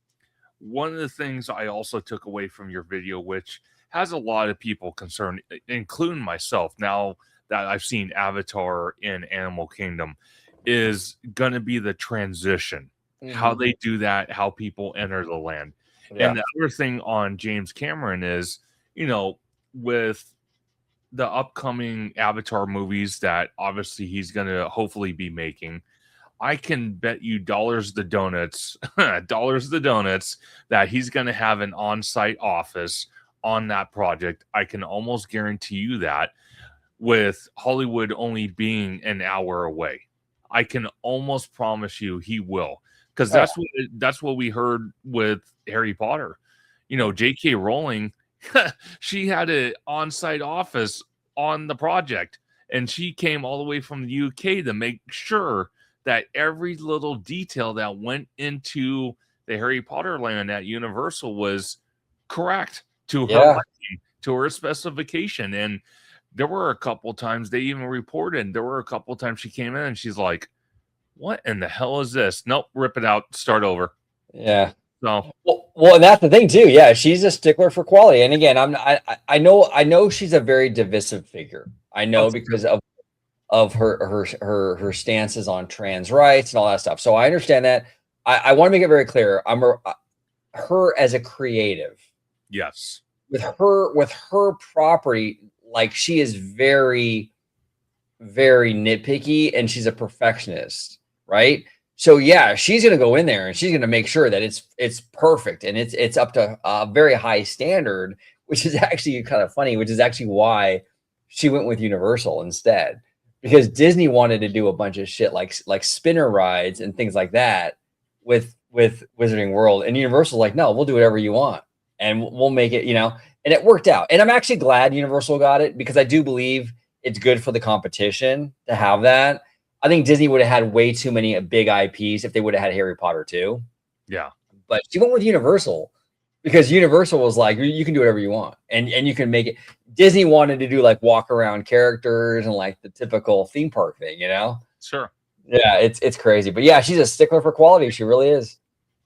One of the things I also took away from your video, which has a lot of people concerned, including myself, now that I've seen Avatar in Animal Kingdom, is going to be the transition, how they do that, how people enter the land. Yeah. And the other thing on James Cameron is, with the upcoming Avatar movies that obviously he's going to hopefully be making, I can bet you dollars the donuts that he's going to have an on-site office on that project. I can almost guarantee you that, with Hollywood only being an hour away. I can almost promise you he will, because that's what we heard with Harry Potter. J.K. Rowling, she had an on-site office on the project, and she came all the way from the UK to make sure that every little detail that went into the Harry Potter land at Universal was correct to her liking, to her specification. And there were a couple times they even reported, there were a couple times she came in and she's like, what in the hell is this? Nope, rip it out, start over. Yeah. So well, and that's the thing too. Yeah, she's a stickler for quality. And again, I know she's a very divisive figure. I know, because of her stances on trans rights and all that stuff. So I understand that. I want to make it very clear. Her as a creative. Yes. With her property, like, she is very, very nitpicky, and she's a perfectionist, right? So yeah, she's gonna go in there and she's gonna make sure that it's perfect, and it's up to a very high standard, which is actually kind of funny, which is actually why she went with Universal instead, because Disney wanted to do a bunch of shit like spinner rides and things like that with Wizarding World, and Universal's like, no, we'll do whatever you want, and we'll make it, and it worked out. And I'm actually glad Universal got it, because I do believe it's good for the competition to have that. I think Disney would have had way too many big IPs if they would have had Harry Potter too. Yeah. But she went with Universal because Universal was like, you can do whatever you want, and you can make it. Disney wanted to do like walk around characters and like the typical theme park thing, you know? Sure. Yeah, it's crazy. But yeah, she's a stickler for quality. She really is.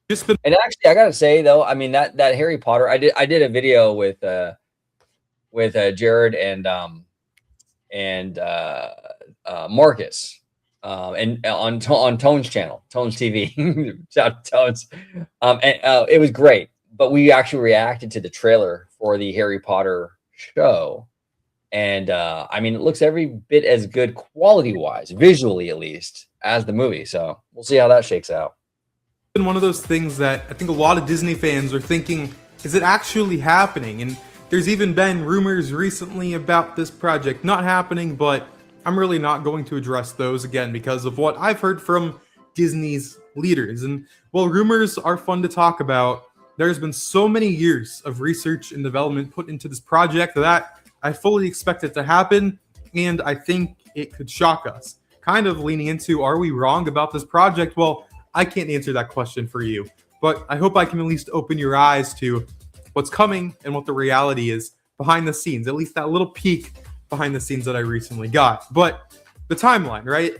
And actually, I gotta say though, I mean that Harry Potter, I did a video with Jared and Marcus, and on Tone's channel, Tone's TV. Shout out to Tone's. It was great, but we actually reacted to the trailer for the Harry Potter show, and I mean, it looks every bit as good quality wise, visually at least, as the movie. So we'll see how that shakes out. Been one of those things that I think a lot of Disney fans are thinking, is it actually happening? And there's even been rumors recently about this project not happening, but I'm really not going to address those again because of what I've heard from Disney's leaders. And while rumors are fun to talk about, there's been so many years of research and development put into this project that I fully expect it to happen, and I think it could shock us. Kind of leaning into, are we wrong about this project? Well, I can't answer that question for you, but I hope I can at least open your eyes to what's coming and what the reality is behind the scenes, at least that little peek behind the scenes that I recently got. But the timeline, right?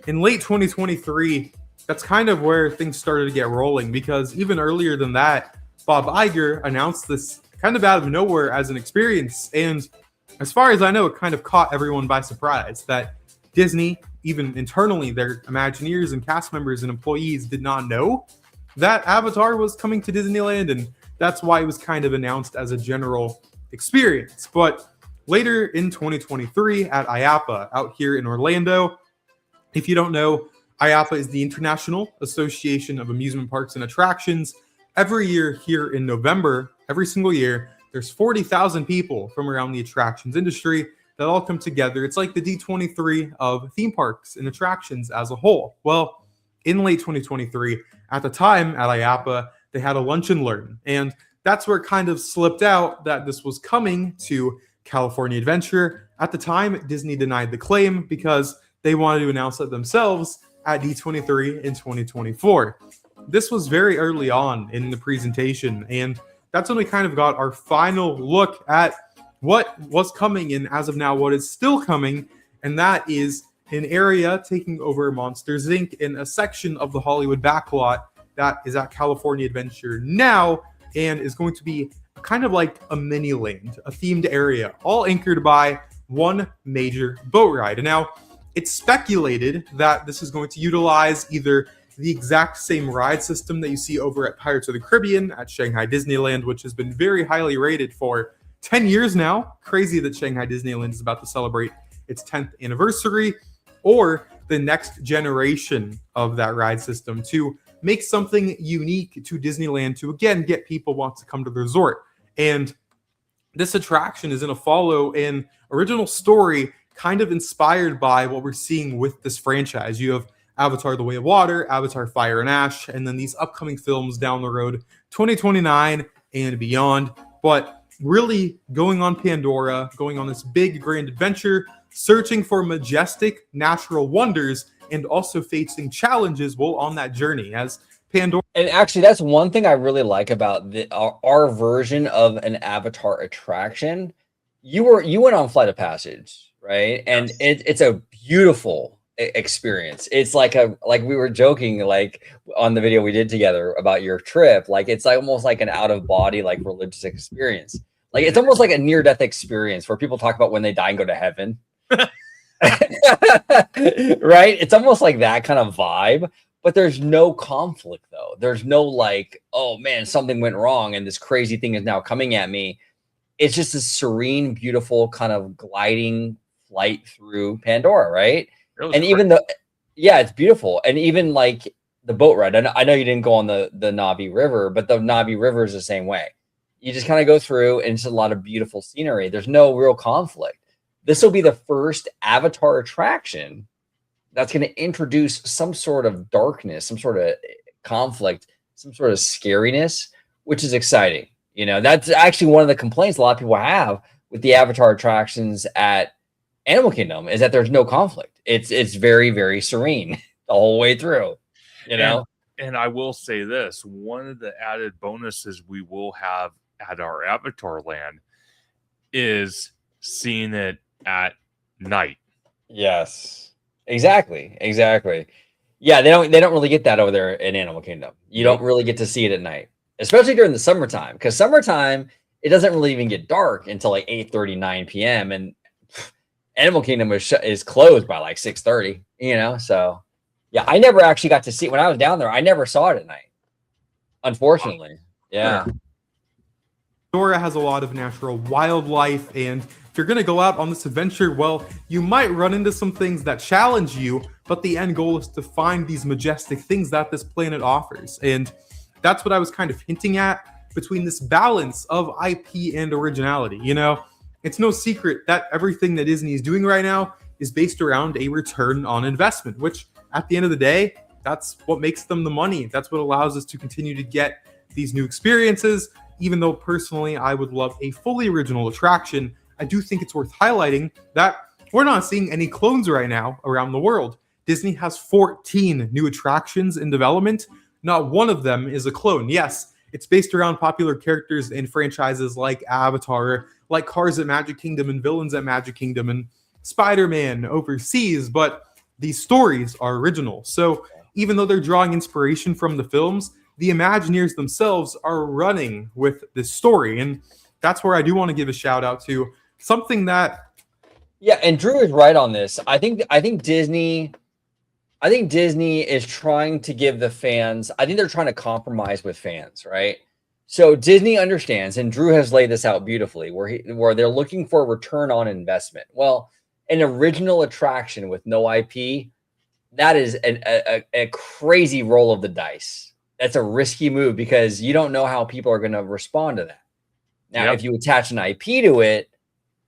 In late 2023, that's kind of where things started to get rolling, because even earlier than that, Bob Iger announced this kind of out of nowhere as an experience. And as far as I know, it kind of caught everyone by surprise that Disney, even internally, their Imagineers and cast members and employees did not know that Avatar was coming to Disneyland, and that's why it was kind of announced as a general experience. But later in 2023 at IAAPA out here in Orlando, if you don't know, IAAPA is the International Association of Amusement Parks and Attractions. Every year here in November, every single year, there's 40,000 people from around the attractions industry that all come together. It's like the D23 of theme parks and attractions as a whole. Well, in late 2023, at the time at IAAPA, they had a lunch and learn. And that's where it kind of slipped out that this was coming to California Adventure. At the time, Disney denied the claim because they wanted to announce it themselves at D23 in 2024. This was very early on in the presentation, and that's when we kind of got our final look at what was coming, and as of now, what is still coming, and that is an area taking over Monsters, Inc. in a section of the Hollywood backlot that is at California Adventure now, and is going to be kind of like a mini land, a themed area, all anchored by one major boat ride. And now, it's speculated that this is going to utilize either the exact same ride system that you see over at Pirates of the Caribbean at Shanghai Disneyland, which has been very highly rated for 10 years now. Crazy that Shanghai Disneyland is about to celebrate its 10th anniversary, or the next generation of that ride system to make something unique to Disneyland to, again, get people want to come to the resort. And this attraction is going to follow an original story kind of inspired by what we're seeing with this franchise. You have Avatar: The Way of Water, Avatar: Fire and Ash, and then these upcoming films down the road, 2029 and beyond. But really going on Pandora, going on this big grand adventure, searching for majestic natural wonders, and also facing challenges while on that journey as Pandora. And actually, that's one thing I really like about our version of an Avatar attraction. You went on Flight of Passage, right? And it's a beautiful experience. It's like we were joking like on the video we did together about your trip. Like it's like almost like an out of body like religious experience. Like it's almost like a near death experience where people talk about when they die and go to heaven. Right? It's almost like that kind of vibe, but there's no conflict though. There's no like, oh man, something went wrong and this crazy thing is now coming at me. It's just a serene, beautiful kind of gliding flight through Pandora, right? And even it's beautiful. And even like the boat ride, I know you didn't go on the Navi River, but the Navi River is the same way. You just kind of go through and it's a lot of beautiful scenery. There's no real conflict. This will be the first Avatar attraction that's going to introduce some sort of darkness, some sort of conflict, some sort of scariness, which is exciting. You know, that's actually one of the complaints a lot of people have with the Avatar attractions at Animal Kingdom is that there's no conflict. It's very, very serene the whole way through. You know? And I will say this, one of the added bonuses we will have at our Avatar land is seeing it at night. Yes. Exactly. Exactly. Yeah, they don't really get that over there in Animal Kingdom. You Nope. don't really get to see it at night, especially during the summertime, because summertime it doesn't really even get dark until like 8:30, 9 p.m. and Animal Kingdom is closed by like 6:30, you know? So yeah, I never actually got to see it when I was down there. I never saw it at night. Unfortunately. Yeah. Pandora has a lot of natural wildlife, and if you're going to go out on this adventure, well, you might run into some things that challenge you, but the end goal is to find these majestic things that this planet offers. And that's what I was kind of hinting at between this balance of IP and originality. You know, it's no secret that everything that Disney is doing right now is based around a return on investment, which at the end of the day, that's what makes them the money. That's what allows us to continue to get these new experiences. Even though personally I would love a fully original attraction, I do think it's worth highlighting that we're not seeing any clones right now around the world. Disney has 14 new attractions in development. Not one of them is a clone. Yes, it's based around popular characters in franchises like Avatar, like Cars at Magic Kingdom and Villains at Magic Kingdom and Spider-Man overseas, but these stories are original. So even though they're drawing inspiration from the films, the Imagineers themselves are running with this story. And that's where I do want to give a shout out to something that. Yeah, and Drew is right on this. I think Disney is trying to give the fans, I think they're trying to compromise with fans, right? So Disney understands, and Drew has laid this out beautifully, where they're looking for a return on investment. Well, an original attraction with no IP, that is a crazy roll of the dice. That's a risky move because you don't know how people are going to respond to that. Now, if you attach an IP to it,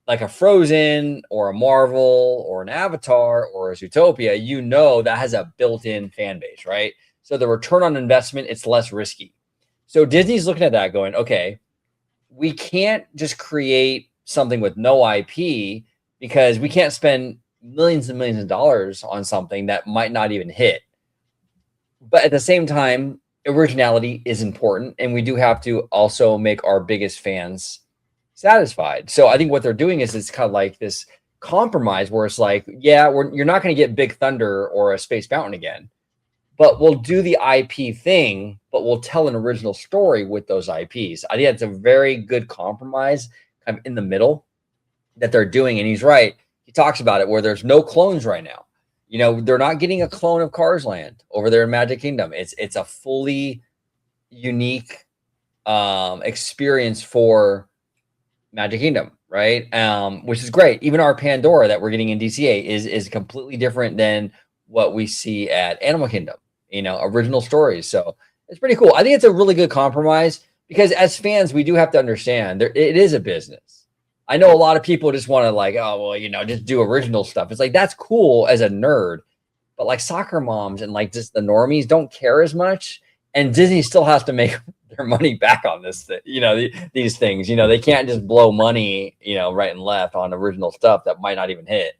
like a Frozen or a Marvel or an Avatar or a Zootopia, you know that has a built-in fan base, right? So the return on investment, it's less risky. So Disney's looking at that going, okay, we can't just create something with no IP because we can't spend millions and millions of dollars on something that might not even hit. But at the same time, originality is important, and we do have to also make our biggest fans satisfied. So I think what they're doing is it's kind of like this compromise where it's like, yeah, you're not going to get Big Thunder or a Space Mountain again, but we'll do the IP thing, but we'll tell an original story with those IPs. I think that's a very good compromise kind of in the middle that they're doing. And he's right. He talks about it where there's no clones right now. You know, they're not getting a clone of Cars Land over there in Magic Kingdom. It's a fully unique experience for Magic Kingdom, right? Which is great. Even our Pandora that we're getting in DCA is completely different than what we see at Animal Kingdom. You know, original stories. So it's pretty cool. I think it's a really good compromise because as fans, we do have to understand it is a business. I know a lot of people just want to like, oh, well, you know, just do original stuff. It's like, that's cool as a nerd, but like soccer moms and like just the normies don't care as much. And Disney still has to make their money back on this, you know, these things, you know, they can't just blow money, you know, right and left on original stuff that might not even hit.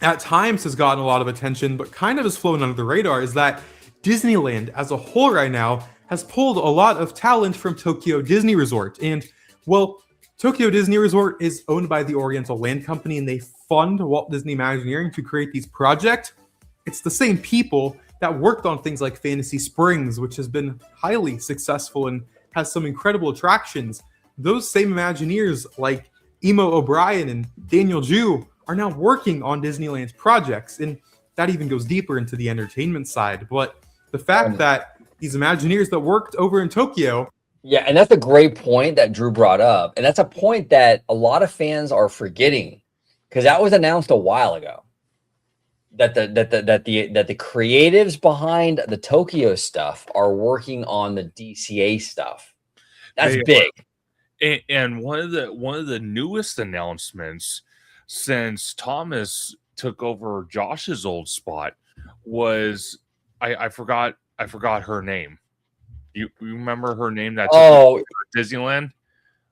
At times has gotten a lot of attention, but kind of has flown under the radar is that Disneyland as a whole right now has pulled a lot of talent from Tokyo Disney Resort. And well, Tokyo Disney Resort is owned by the Oriental Land Company, and they fund Walt Disney Imagineering to create these projects. It's the same people that worked on things like Fantasy Springs, which has been highly successful and has some incredible attractions. Those same Imagineers like Emo O'Brien and Daniel Ju are now working on Disneyland's projects, and that even goes deeper into the entertainment side. But the fact that these Imagineers that worked over in Tokyo. Yeah, and that's a great point that Drew brought up. And that's a point that a lot of fans are forgetting because that was announced a while ago. That the creatives behind the Tokyo stuff are working on the DCA stuff. That's big. And one of the newest announcements since Thomas took over Josh's old spot was I forgot her name. You remember her name? That's Disneyland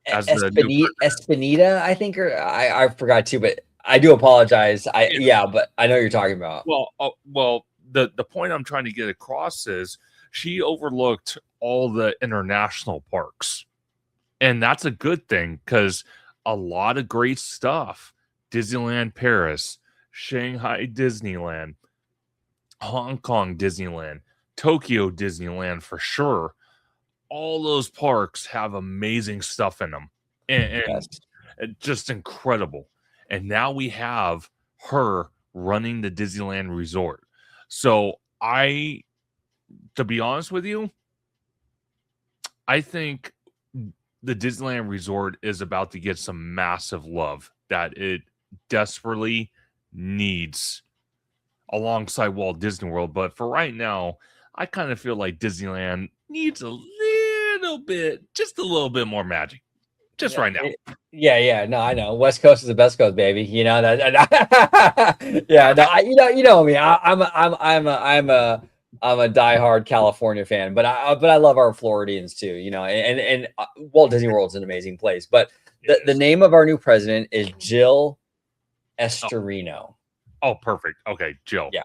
as Espinita, I think, or I forgot too. But I do apologize. Yeah, but I know what you're talking about. Well, the point I'm trying to get across is she overlooked all the international parks, and that's a good thing because a lot of great stuff. Disneyland Paris, Shanghai Disneyland, Hong Kong Disneyland, Tokyo Disneyland for sure. All those parks have amazing stuff in them, and Yes. just incredible. And now we have her running the Disneyland Resort. So to be honest with you, I think the Disneyland Resort is about to get some massive love that it desperately needs alongside Walt Disney World. But for right now, I kind of feel like Disneyland needs a just a little bit more magic. Just right now. Yeah. No, I know. West Coast is the best coast, baby. You know that. Yeah. No, you know me. I'm a diehard California fan, but I love our Floridians too. You know, and Walt Disney World's an amazing place. But the name of our new president is Jill Estorino. Oh, perfect. Okay, Jill. Yeah,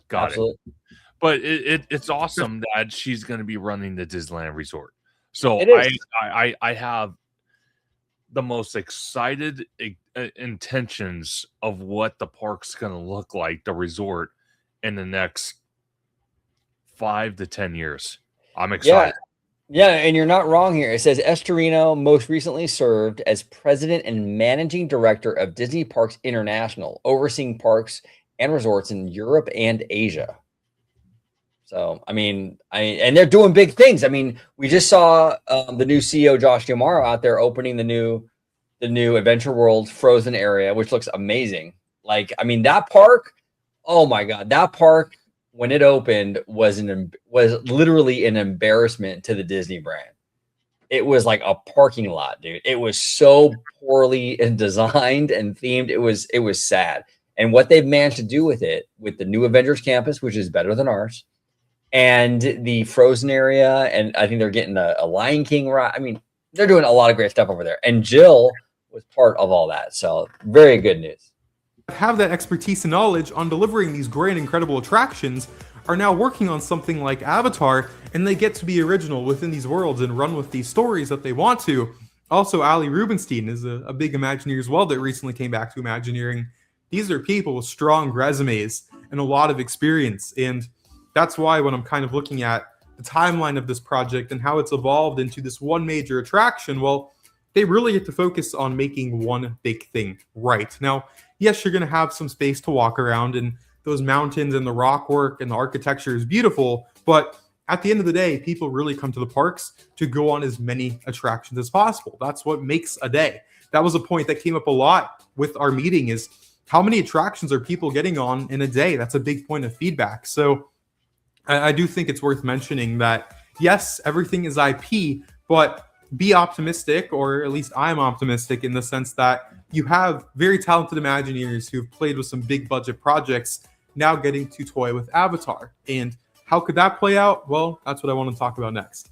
got absolutely. it. But it's awesome that she's going to be running the Disneyland Resort. So I have the most excited intentions of what the park's going to look like, the resort, in the next 5 to 10 years. I'm excited. Yeah, and you're not wrong here. It says Estorino most recently served as president and managing director of Disney Parks International, overseeing parks and resorts in Europe and Asia. So, I mean, and they're doing big things. I mean, we just saw the new CEO Josh D'Amaro out there opening the new Adventure World Frozen area, which looks amazing. Like, I mean, that park, oh my God, that park when it opened was literally an embarrassment to the Disney brand. It was like a parking lot, dude. It was so poorly designed and themed. It was sad. And what they've managed to do with it, with the new Avengers campus, which is better than ours, and the Frozen area, and I think they're getting a Lion King ride. I mean, they're doing a lot of great stuff over there. And Jill was part of all that. So very good news. Have that expertise and knowledge on delivering these great, incredible attractions are now working on something like Avatar, and they get to be original within these worlds and run with these stories that they want to. Also, Ali Rubenstein is a big Imagineer as well that recently came back to Imagineering. These are people with strong resumes and a lot of experience, and that's why when I'm kind of looking at the timeline of this project and how it's evolved into this one major attraction, well, they really get to focus on making one big thing right. Now, yes, you're going to have some space to walk around, and those mountains and the rock work and the architecture is beautiful, but at the end of the day, people really come to the parks to go on as many attractions as possible. That's what makes a day. That was a point that came up a lot with our meeting, is how many attractions are people getting on in a day? That's a big point of feedback. So I do think it's worth mentioning that, yes, everything is IP, but be optimistic, or at least I'm optimistic in the sense that you have very talented Imagineers who've played with some big budget projects now getting to toy with Avatar. And how could that play out? Well, that's what I want to talk about next.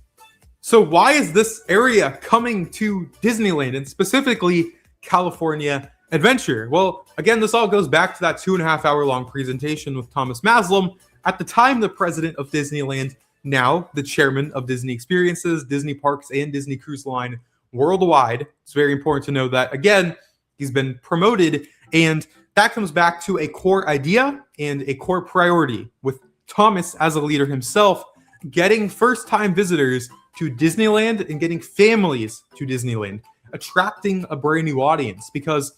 So why is this area coming to Disneyland, and specifically California Adventure? Well, again, this all goes back to that 2.5 hour long presentation with Thomas Maslam, at the time the president of Disneyland, now the chairman of Disney Experiences, Disney Parks, and Disney Cruise Line worldwide. It's very important to know that, again, he's been promoted, and that comes back to a core idea and a core priority with Thomas as a leader himself, getting first-time visitors to Disneyland and getting families to Disneyland, attracting a brand new audience, because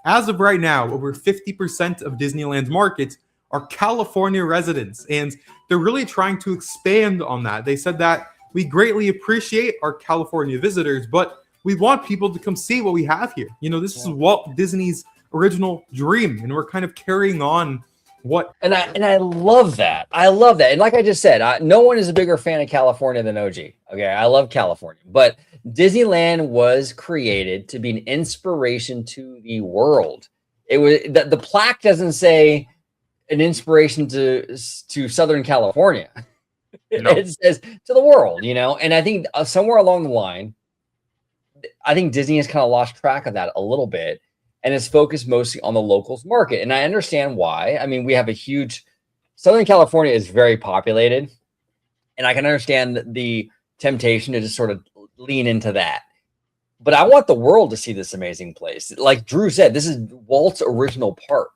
as of right now, over 50% of Disneyland's market are California residents, and they're really trying to expand on that. They said that we greatly appreciate our California visitors, but we want people to come see what we have here. You know, this is Walt Disney's original dream, and we're kind of carrying on what. And I love that. I love that. And like I just said, no one is a bigger fan of California than OG. Okay, I love California, but Disneyland was created to be an inspiration to the world. It was the plaque doesn't say an inspiration to Southern California. No. It says to the world, you know. And I think somewhere along the line, I think Disney has kind of lost track of that a little bit. and is focused mostly on the locals market. And I understand why. I mean, we have a huge Southern California is very populated, and I can understand the temptation to just sort of lean into that. But I want the world to see this amazing place. Like Drew said, this is Walt's original park,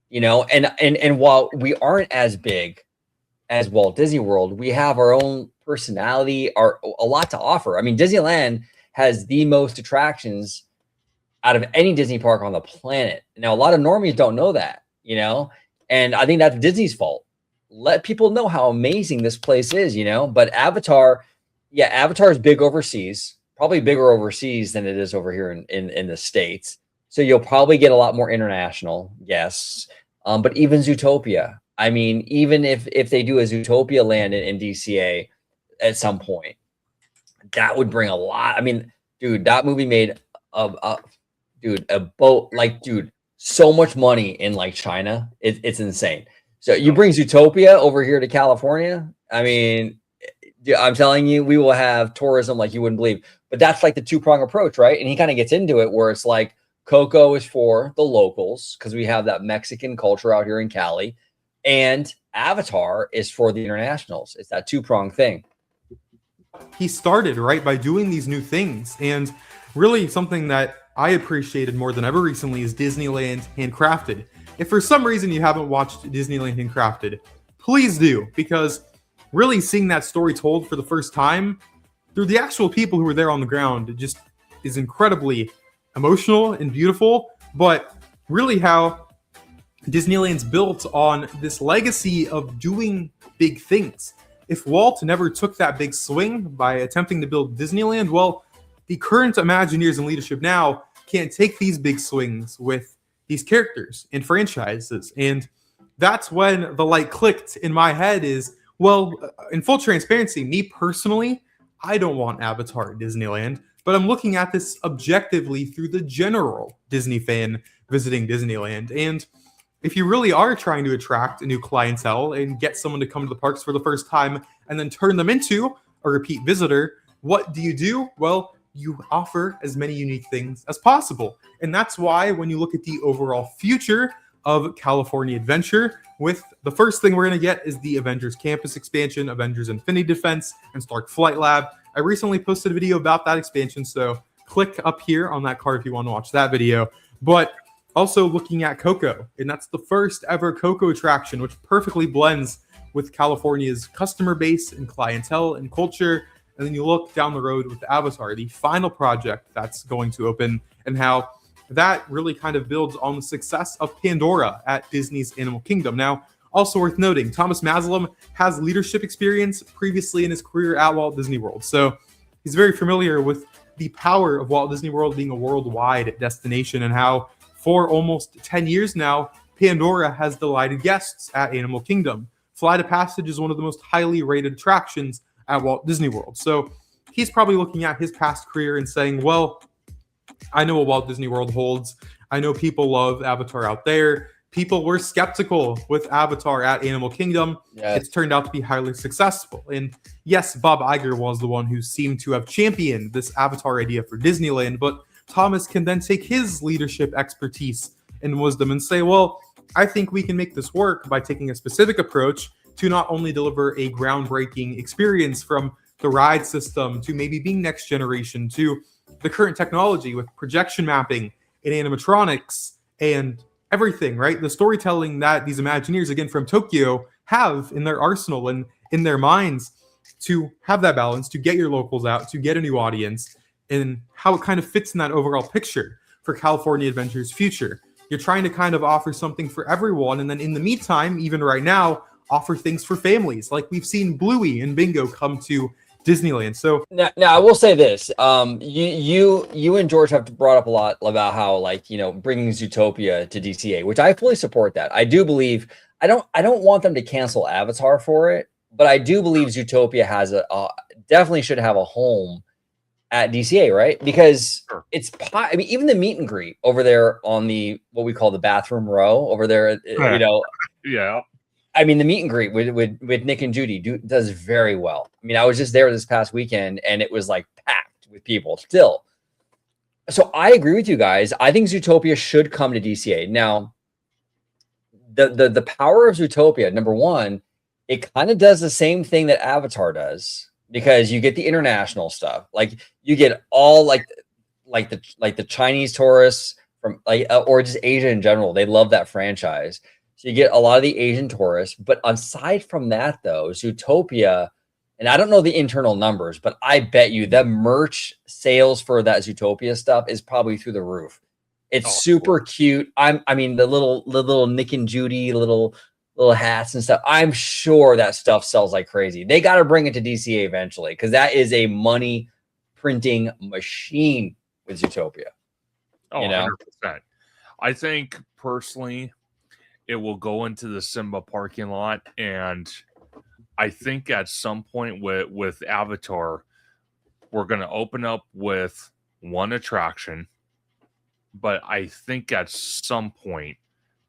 you know, and while we aren't as big as Walt Disney World, we have our own personality, a lot to offer. I mean, Disneyland has the most attractions out of any Disney park on the planet. Now, a lot of normies don't know that, you know, and I think that's Disney's fault. Let people know how amazing this place is, you know. But Avatar, yeah, Avatar is big overseas, probably bigger overseas than it is over here in the States. So you'll probably get a lot more international guests. But even Zootopia, I mean, even if they do a Zootopia land in DCA at some point, that would bring a lot. I mean, dude, that movie made a boat, like, dude, so much money in like China. It's insane. So you bring Zootopia over here to California. I mean, I'm telling you, we will have tourism like you wouldn't believe. But that's like the two-prong approach, right? And he kind of gets into it where it's like Coco is for the locals because we have that Mexican culture out here in Cali, and Avatar is for the internationals. It's that two-prong thing. He started, right, by doing these new things. And really something that I appreciated more than ever recently is Disneyland Handcrafted. If for some reason you haven't watched Disneyland Handcrafted, please do, because really seeing that story told for the first time through the actual people who were there on the ground, it just is incredibly emotional and beautiful. But really how Disneyland's built on this legacy of doing big things. If Walt never took that big swing by attempting to build Disneyland, well, the current Imagineers in leadership now can't take these big swings with these characters and franchises. And that's when the light clicked in my head is, well, in full transparency, me personally, I don't want Avatar at Disneyland, but I'm looking at this objectively through the general Disney fan visiting Disneyland. And if you really are trying to attract a new clientele and get someone to come to the parks for the first time and then turn them into a repeat visitor, what do? Well, you offer as many unique things as possible. And that's why when you look at the overall future of California Adventure, with the first thing we're going to get is the Avengers Campus expansion, Avengers Infinity Defense, and Stark Flight Lab. I recently posted a video about that expansion, so click up here on that card if you want to watch that video. But also looking at Coco, and that's the first ever Coco attraction, which perfectly blends with California's customer base and clientele and culture. And then you look down the road with Avatar, the final project that's going to open, and how that really kind of builds on the success of Pandora at Disney's Animal Kingdom. Now, also worth noting, Thomas Maslam has leadership experience previously in his career at Walt Disney World. So he's very familiar with the power of Walt Disney World being a worldwide destination and how for almost 10 years now, Pandora has delighted guests at Animal Kingdom. Flight of Passage is one of the most highly rated attractions at Walt Disney World. So he's probably looking at his past career and saying, well, I know what Walt Disney World holds. I know people love Avatar out there. People were skeptical with Avatar at Animal Kingdom. Yes. It's turned out to be highly successful. And yes, Bob Iger was the one who seemed to have championed this Avatar idea for Disneyland, but Thomas can then take his leadership expertise and wisdom and say, well, I think we can make this work by taking a specific approach to not only deliver a groundbreaking experience from the ride system to maybe being next generation to the current technology with projection mapping and animatronics and everything, right? The storytelling that these Imagineers, again, from Tokyo have in their arsenal and in their minds to have that balance, to get your locals out, to get a new audience, and how it kind of fits in that overall picture for California Adventure's future. You're trying to kind of offer something for everyone. And then in the meantime, even right now, offer things for families. Like we've seen Bluey and Bingo come to Disneyland. So now I will say this: you and George have brought up a lot about how, like, you know, bringing Zootopia to DCA, which I fully support. That I do believe. I don't want them to cancel Avatar for it, but I do believe Zootopia has definitely should have a home at DCA, right? Because it's, I mean, even the meet and greet over there on the what we call the bathroom row over there, you know, yeah. I mean, the meet and greet with Nick and Judy does very well. I mean, I was just there this past weekend and it was like packed with people still. So I agree with you guys. I think Zootopia should come to DCA. Now, the power of Zootopia, number one, it kind of does the same thing that Avatar does because you get the international stuff. Like you get all like the Chinese tourists from or just Asia in general. They love that franchise. So you get a lot of the Asian tourists. But aside from that, though, Zootopia, and I don't know the internal numbers, but I bet you the merch sales for that Zootopia stuff is probably through the roof. It's super cute. I mean the little Nick and Judy little hats and stuff. I'm sure that stuff sells like crazy. They got to bring it to DCA eventually because that is a money printing machine with Zootopia. Oh, you know? 100%. I think personally, it will go into the Simba parking lot, and I think at some point with Avatar, we're going to open up with one attraction, but I think at some point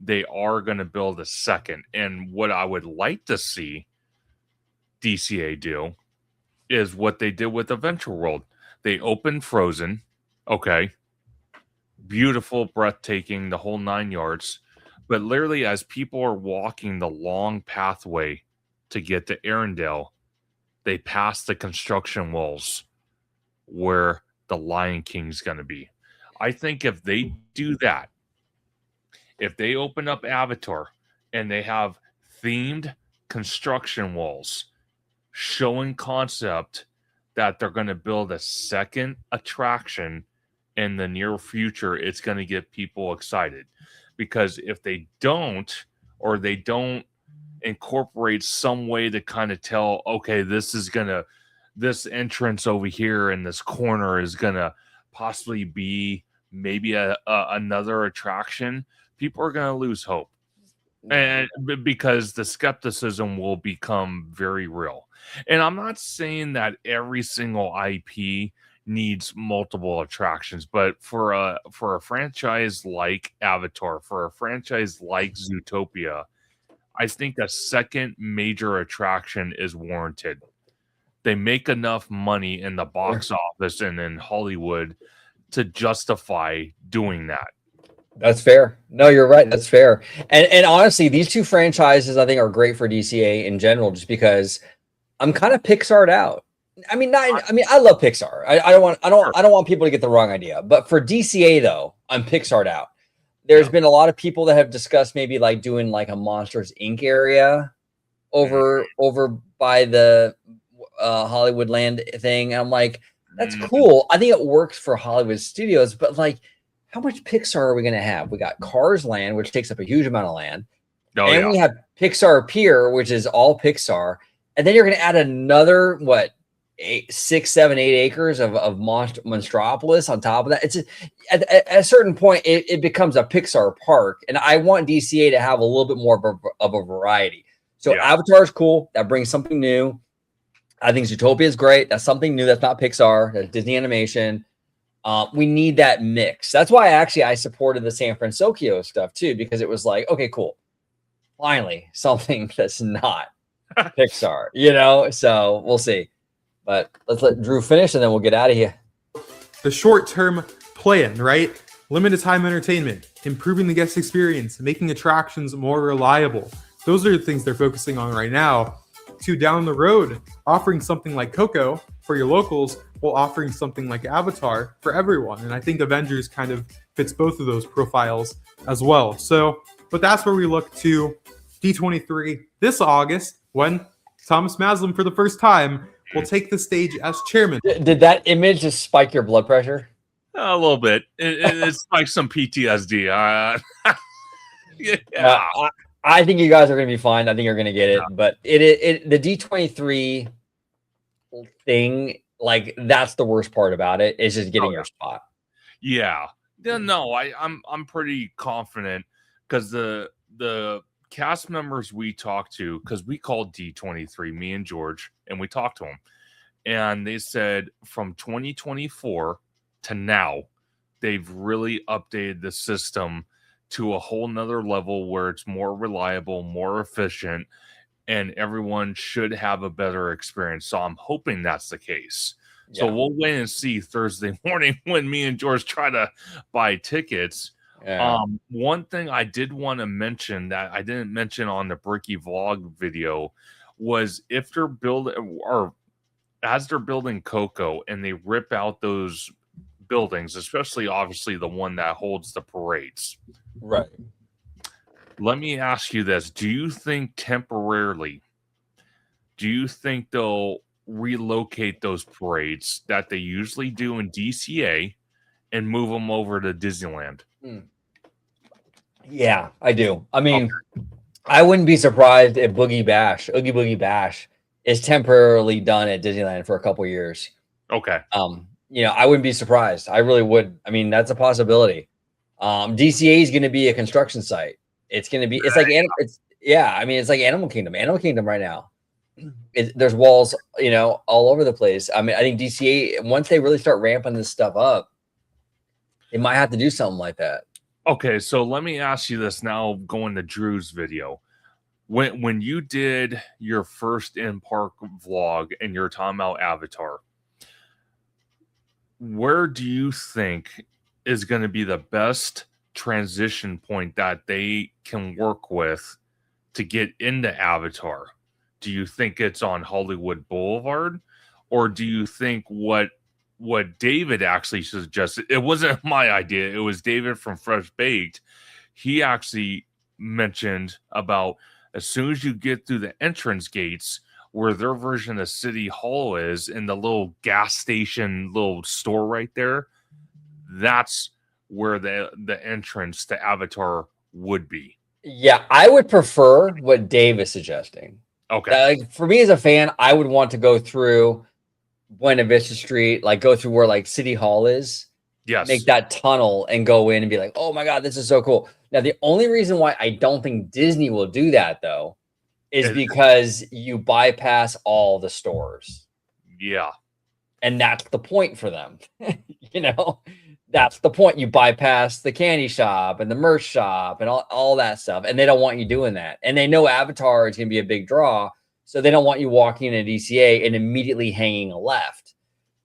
they are going to build a second. And what I would like to see DCA do is what they did with Adventure World. They opened Frozen, okay, beautiful, breathtaking, the whole 9 yards. But literally, as people are walking the long pathway to get to Arendelle, they pass the construction walls where the Lion King's going to be. I think if they do that, if they open up Avatar and they have themed construction walls showing concept that they're going to build a second attraction in the near future, it's going to get people excited. Because if they don't, or they don't incorporate some way to kind of tell, okay, this entrance over here in this corner is going to possibly be maybe another attraction, people are going to lose hope. And because the skepticism will become very real. And I'm not saying that every single IP needs multiple attractions, but for a franchise like Avatar, for a franchise like Zootopia, I think a second major attraction is warranted. They make enough money in the box office and in Hollywood to justify doing that. That's fair. No, you're right. That's fair. And honestly, these two franchises I think are great for DCA in general, just because I'm kind of Pixar'd out. I mean, I love Pixar. I don't want people to get the wrong idea. But for DCA though, I'm Pixar'd out. There's been a lot of people that have discussed maybe like doing like a Monsters Inc. area over by the Hollywood Land thing. And I'm like, that's cool. I think it works for Hollywood studios, but like, how much Pixar are we going to have? We got Cars Land, which takes up a huge amount of land. We have Pixar Pier, which is all Pixar. And then you're going to add another, 6, 7, 8 acres of Monstropolis on top of that. It's at a certain point, it becomes a Pixar park. And I want DCA to have a little bit more of a variety. So Avatar is cool. That brings something new. I think Zootopia is great. That's something new. That's not Pixar. That's Disney Animation. We need that mix. That's why I supported the San Francisco stuff too, because it was like, okay, cool. Finally, something that's not Pixar, So we'll see. But let's let Drew finish and then we'll get out of here. The short-term plan, right? Limited time entertainment, improving the guest experience, making attractions more reliable. Those are the things they're focusing on right now. To down the road, offering something like Coco for your locals while offering something like Avatar for everyone. And I think Avengers kind of fits both of those profiles as well. So, but that's where we look to D23 this August, when Thomas Maslin for the first time will take the stage as chairman. Did that image just spike your blood pressure? A little bit. It's like some PTSD. I think you guys are going to be fine. I think you're going to get it. But the D23 thing, like, that's the worst part about it, is just getting your spot. Yeah. No, I'm pretty confident because the cast members we talked to, because we called D23, me and George, and we talked to them, and they said from 2024 to now, they've really updated the system to a whole nother level where it's more reliable, more efficient, and everyone should have a better experience. So I'm hoping that's the case. So Yeah. we'll wait and see Thursday morning when me and George try to buy tickets. Yeah. One thing I did want to mention that I didn't mention on the Bricky vlog video was if they're building or as they're building Coco and they rip out those buildings, especially obviously the one that holds the parades. Right. Let me ask you this. Do you think they'll relocate those parades that they usually do in DCA and move them over to Disneyland? Yeah, I do. I mean, I wouldn't be surprised if Oogie Boogie Bash is temporarily done at Disneyland for a couple years. Okay. I wouldn't be surprised. I really would. I mean, that's a possibility. DCA is going to be a construction site. It's going to be, it's like, I mean, it's like Animal Kingdom right now. There's walls, all over the place. I mean, I think DCA, once they really start ramping this stuff up, they might have to do something like that. Okay, so let me ask you this now, going to Drew's video. When you did your first in-park vlog and you're talking about Avatar, where do you think is going to be the best transition point that they can work with to get into Avatar? Do you think it's on Hollywood Boulevard, or do you think what David actually suggested? It wasn't my idea. It was David from Fresh Baked. He actually mentioned about as soon as you get through the entrance gates where their version of City Hall is in the little gas station, little store right there, that's where the entrance to Avatar would be. Yeah, I would prefer what Dave is suggesting. Okay. For me as a fan, I would want to go through Buena Vista Street, like go through where like City Hall is. Yes. Make that tunnel and go in and be like, oh my God, this is so cool. Now, the only reason why I don't think Disney will do that though, is because you bypass all the stores. Yeah. And that's the point for them. That's the point. You bypass the candy shop and the merch shop and all that stuff. And they don't want you doing that. And they know Avatar is going to be a big draw. So they don't want you walking in a DCA and immediately hanging a left.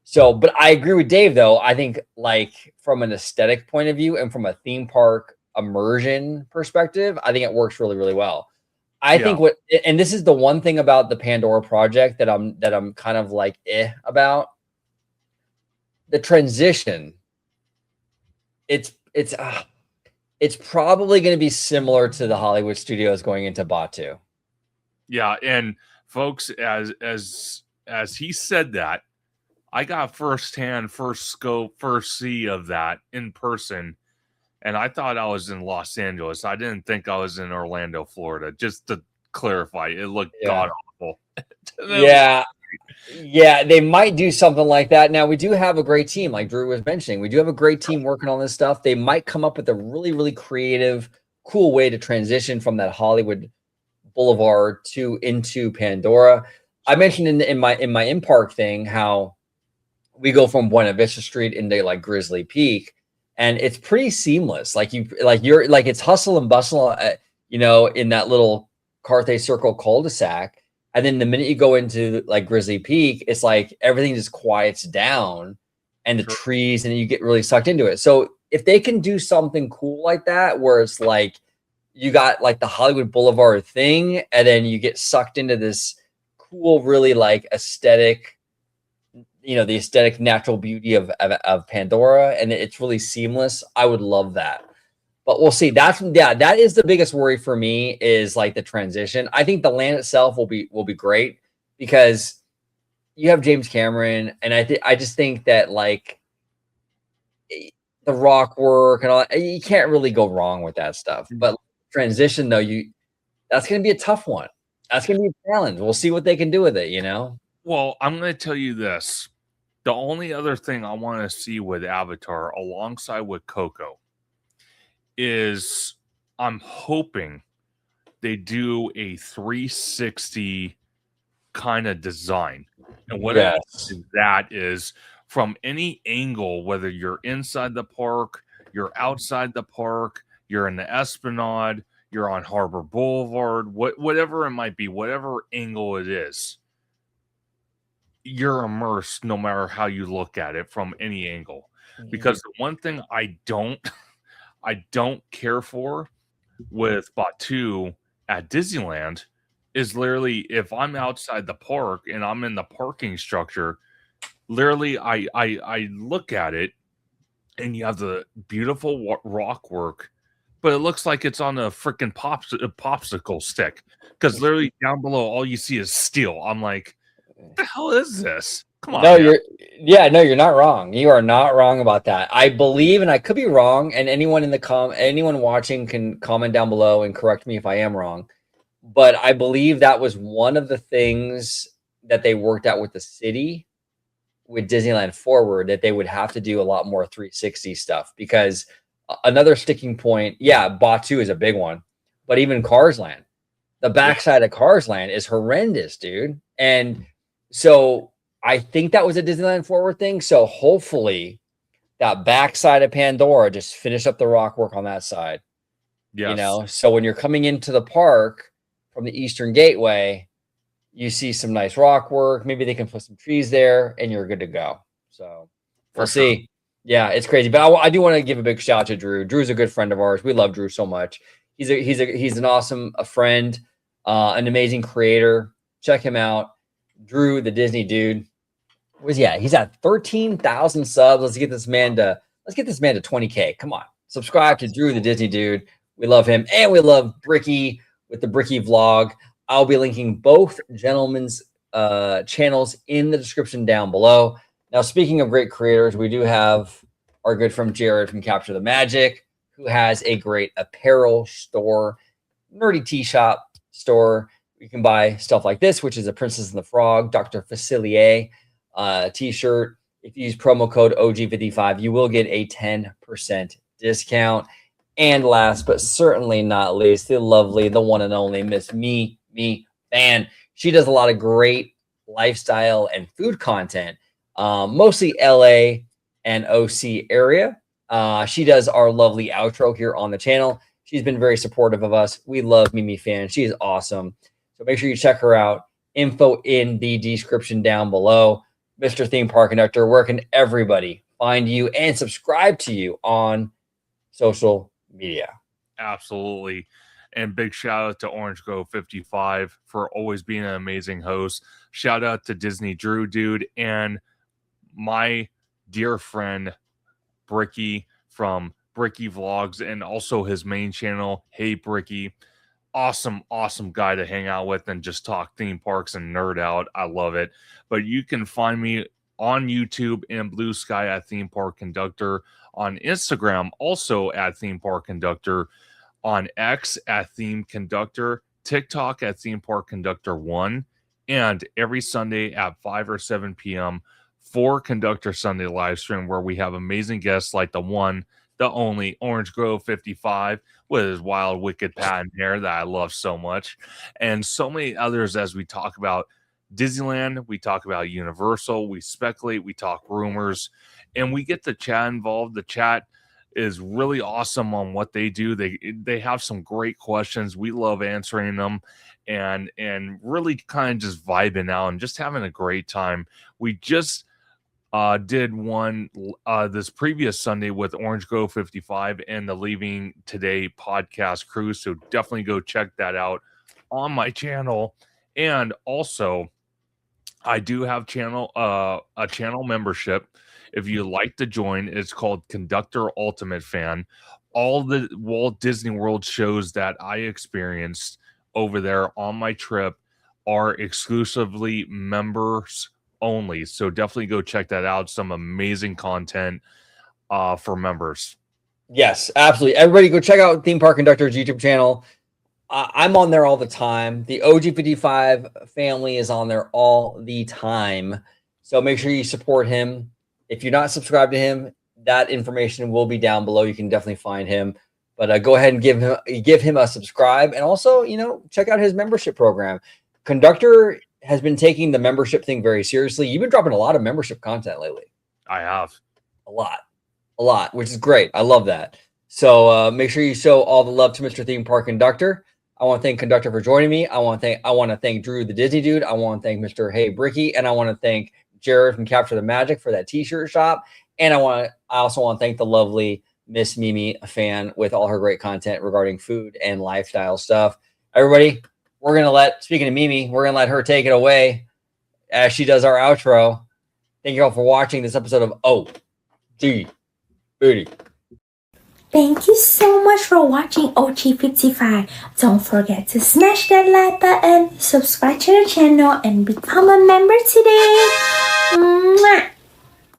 So, but I agree with Dave, though. I think like from an aesthetic point of view and from a theme park immersion perspective, I think it works really, really well. I think and this is the one thing about the Pandora project that I'm kind of like about. The transition. It's probably going to be similar to the Hollywood studios going into Batu. Yeah, and folks, as he said that, I got first scope, first see of that in person, and I thought I was in Los Angeles. I didn't think I was in Orlando, Florida. Just to clarify, it looked god awful. Yeah, they might do something like that. Now, we do have a great team, like Drew was mentioning. We do have a great team working on this stuff. They might come up with a really, really creative, cool way to transition from that Hollywood Boulevard into Pandora. I mentioned in my in-park thing how we go from Buena Vista Street into like Grizzly Peak, and it's pretty seamless. It's hustle and bustle, in that little Carthay Circle cul-de-sac. And then the minute you go into like Grizzly Peak, it's like everything just quiets down and the trees, and you get really sucked into it. So if they can do something cool like that, where it's like you got like the Hollywood Boulevard thing, and then you get sucked into this cool, really like aesthetic, the aesthetic natural beauty of Pandora, and it's really seamless. I would love that. But we'll see. That is the biggest worry for me, is like the transition. I think the land itself will be great because you have James Cameron, and I just think that like the rock work and all that, you can't really go wrong with that stuff. But transition though, that's going to be a tough one. That's going to be a challenge. We'll see what they can do with it. Well, I'm going to tell you this: the only other thing I want to see with Avatar, alongside with Coco, is I'm hoping they do a 360 kind of design. And what that is, from any angle, whether you're inside the park, you're outside the park, you're in the Esplanade, you're on Harbor Boulevard, whatever it might be, whatever angle it is, you're immersed no matter how you look at it from any angle. Because the one thing I don't care for with Batu at Disneyland is literally if I'm outside the park and I'm in the parking structure, literally I look at it and you have the beautiful rock work, but it looks like it's on a freaking popsicle stick because literally down below all you see is steel. I'm like, what the hell is this? Come on, No, man. you're not wrong. You are not wrong about that. I believe, and I could be wrong, and anyone in the anyone watching can comment down below and correct me if I am wrong. But I believe that was one of the things that they worked out with the city with Disneyland Forward, that they would have to do a lot more 360 stuff, because another sticking point, yeah, Batu is a big one, but even Cars Land, the backside of Cars Land is horrendous, dude. And so I think that was a Disneyland Forward thing. So hopefully that backside of Pandora just finish up the rock work on that side. Yes. You know, so when you're coming into the park from the Eastern Gateway, you see some nice rock work. Maybe they can put some trees there and you're good to go. So we'll see. Yeah, it's crazy. But I do want to give a big shout out to Drew. Drew's a good friend of ours. We love Drew so much. He's an awesome friend, an amazing creator. Check him out. Drew, the Disney dude. He's at 13,000 subs. Let's get this man to 20K. Come on. Subscribe to Drew, the Disney dude. We love him. And we love Bricky with the Bricky vlog. I'll be linking both gentlemen's channels in the description down below. Now, speaking of great creators, we do have our good friend Jared from Capture the Magic, who has a great apparel store, nerdy tea shop store. You can buy stuff like this, which is a Princess and the Frog, Dr. Facilier t-shirt. If you use promo code OG55, you will get a 10% discount. And last but certainly not least, the lovely, the one and only Miss Mimie Fan. She does a lot of great lifestyle and food content, mostly LA and OC area. She does our lovely outro here on the channel. She's been very supportive of us. We love Mimie Fan. She is awesome. So make sure you check her out. Info in the description down below. Mr. Theme Park Conductor, where can everybody find you and subscribe to you on social media? Absolutely. And big shout out to Orange Grove 55 for always being an amazing host. Shout out to Disney Drew Dude and my dear friend Bricky from Bricky Vlogs and also his main channel, Hey Bricky. Awesome guy to hang out with and just talk theme parks and nerd out. I love it. But you can find me on YouTube and Blue Sky at Theme Park Conductor, on Instagram also at Theme Park Conductor, on X at Theme Conductor, TikTok at Theme Park Conductor 1, and every Sunday at 5 or 7 p.m. for Conductor Sunday live stream, where we have amazing guests like the one, the only Orange Grove 55 with his wild, wicked patent hair that I love so much, and so many others as we talk about Disneyland, we talk about Universal, we speculate, we talk rumors, and we get the chat involved. The chat is really awesome on what they do. They have some great questions. We love answering them and really kind of just vibing out and just having a great time. We just did one this previous Sunday with Orange Grove 55 and the Leaving Today podcast crew. So definitely go check that out on my channel. And also, I do have a channel membership. If you like to join, it's called Conductor Ultimate Fan. All the Walt Disney World shows that I experienced over there on my trip are exclusively members only. So definitely go check that out. Some amazing content for members. Yes, absolutely. Everybody go check out Theme Park Conductor's YouTube channel. I'm on there all the time. The OG55 family is on there all the time. So make sure you support him. If you're not subscribed to him, that information will be down below. You can definitely find him. But go ahead and give him a subscribe. And also, check out his membership program. Conductor has been taking the membership thing very seriously. You've been dropping a lot of membership content lately. I have. A lot, which is great. I love that. So make sure you show all the love to Mr. Theme Park Conductor. I want to thank Conductor for joining me. I want to thank Drew, the Disney dude. I want to thank Mr. Hey Bricky, and I want to thank Jared from Capture the Magic for that t-shirt shop. And I also want to thank the lovely Miss Mimie, a fan, with all her great content regarding food and lifestyle stuff. Everybody, speaking of Mimie, we're going to let her take it away as she does our outro. Thank you all for watching this episode of OG Booty. Thank you so much for watching OG55. Don't forget to smash that like button, subscribe to the channel, and become a member today.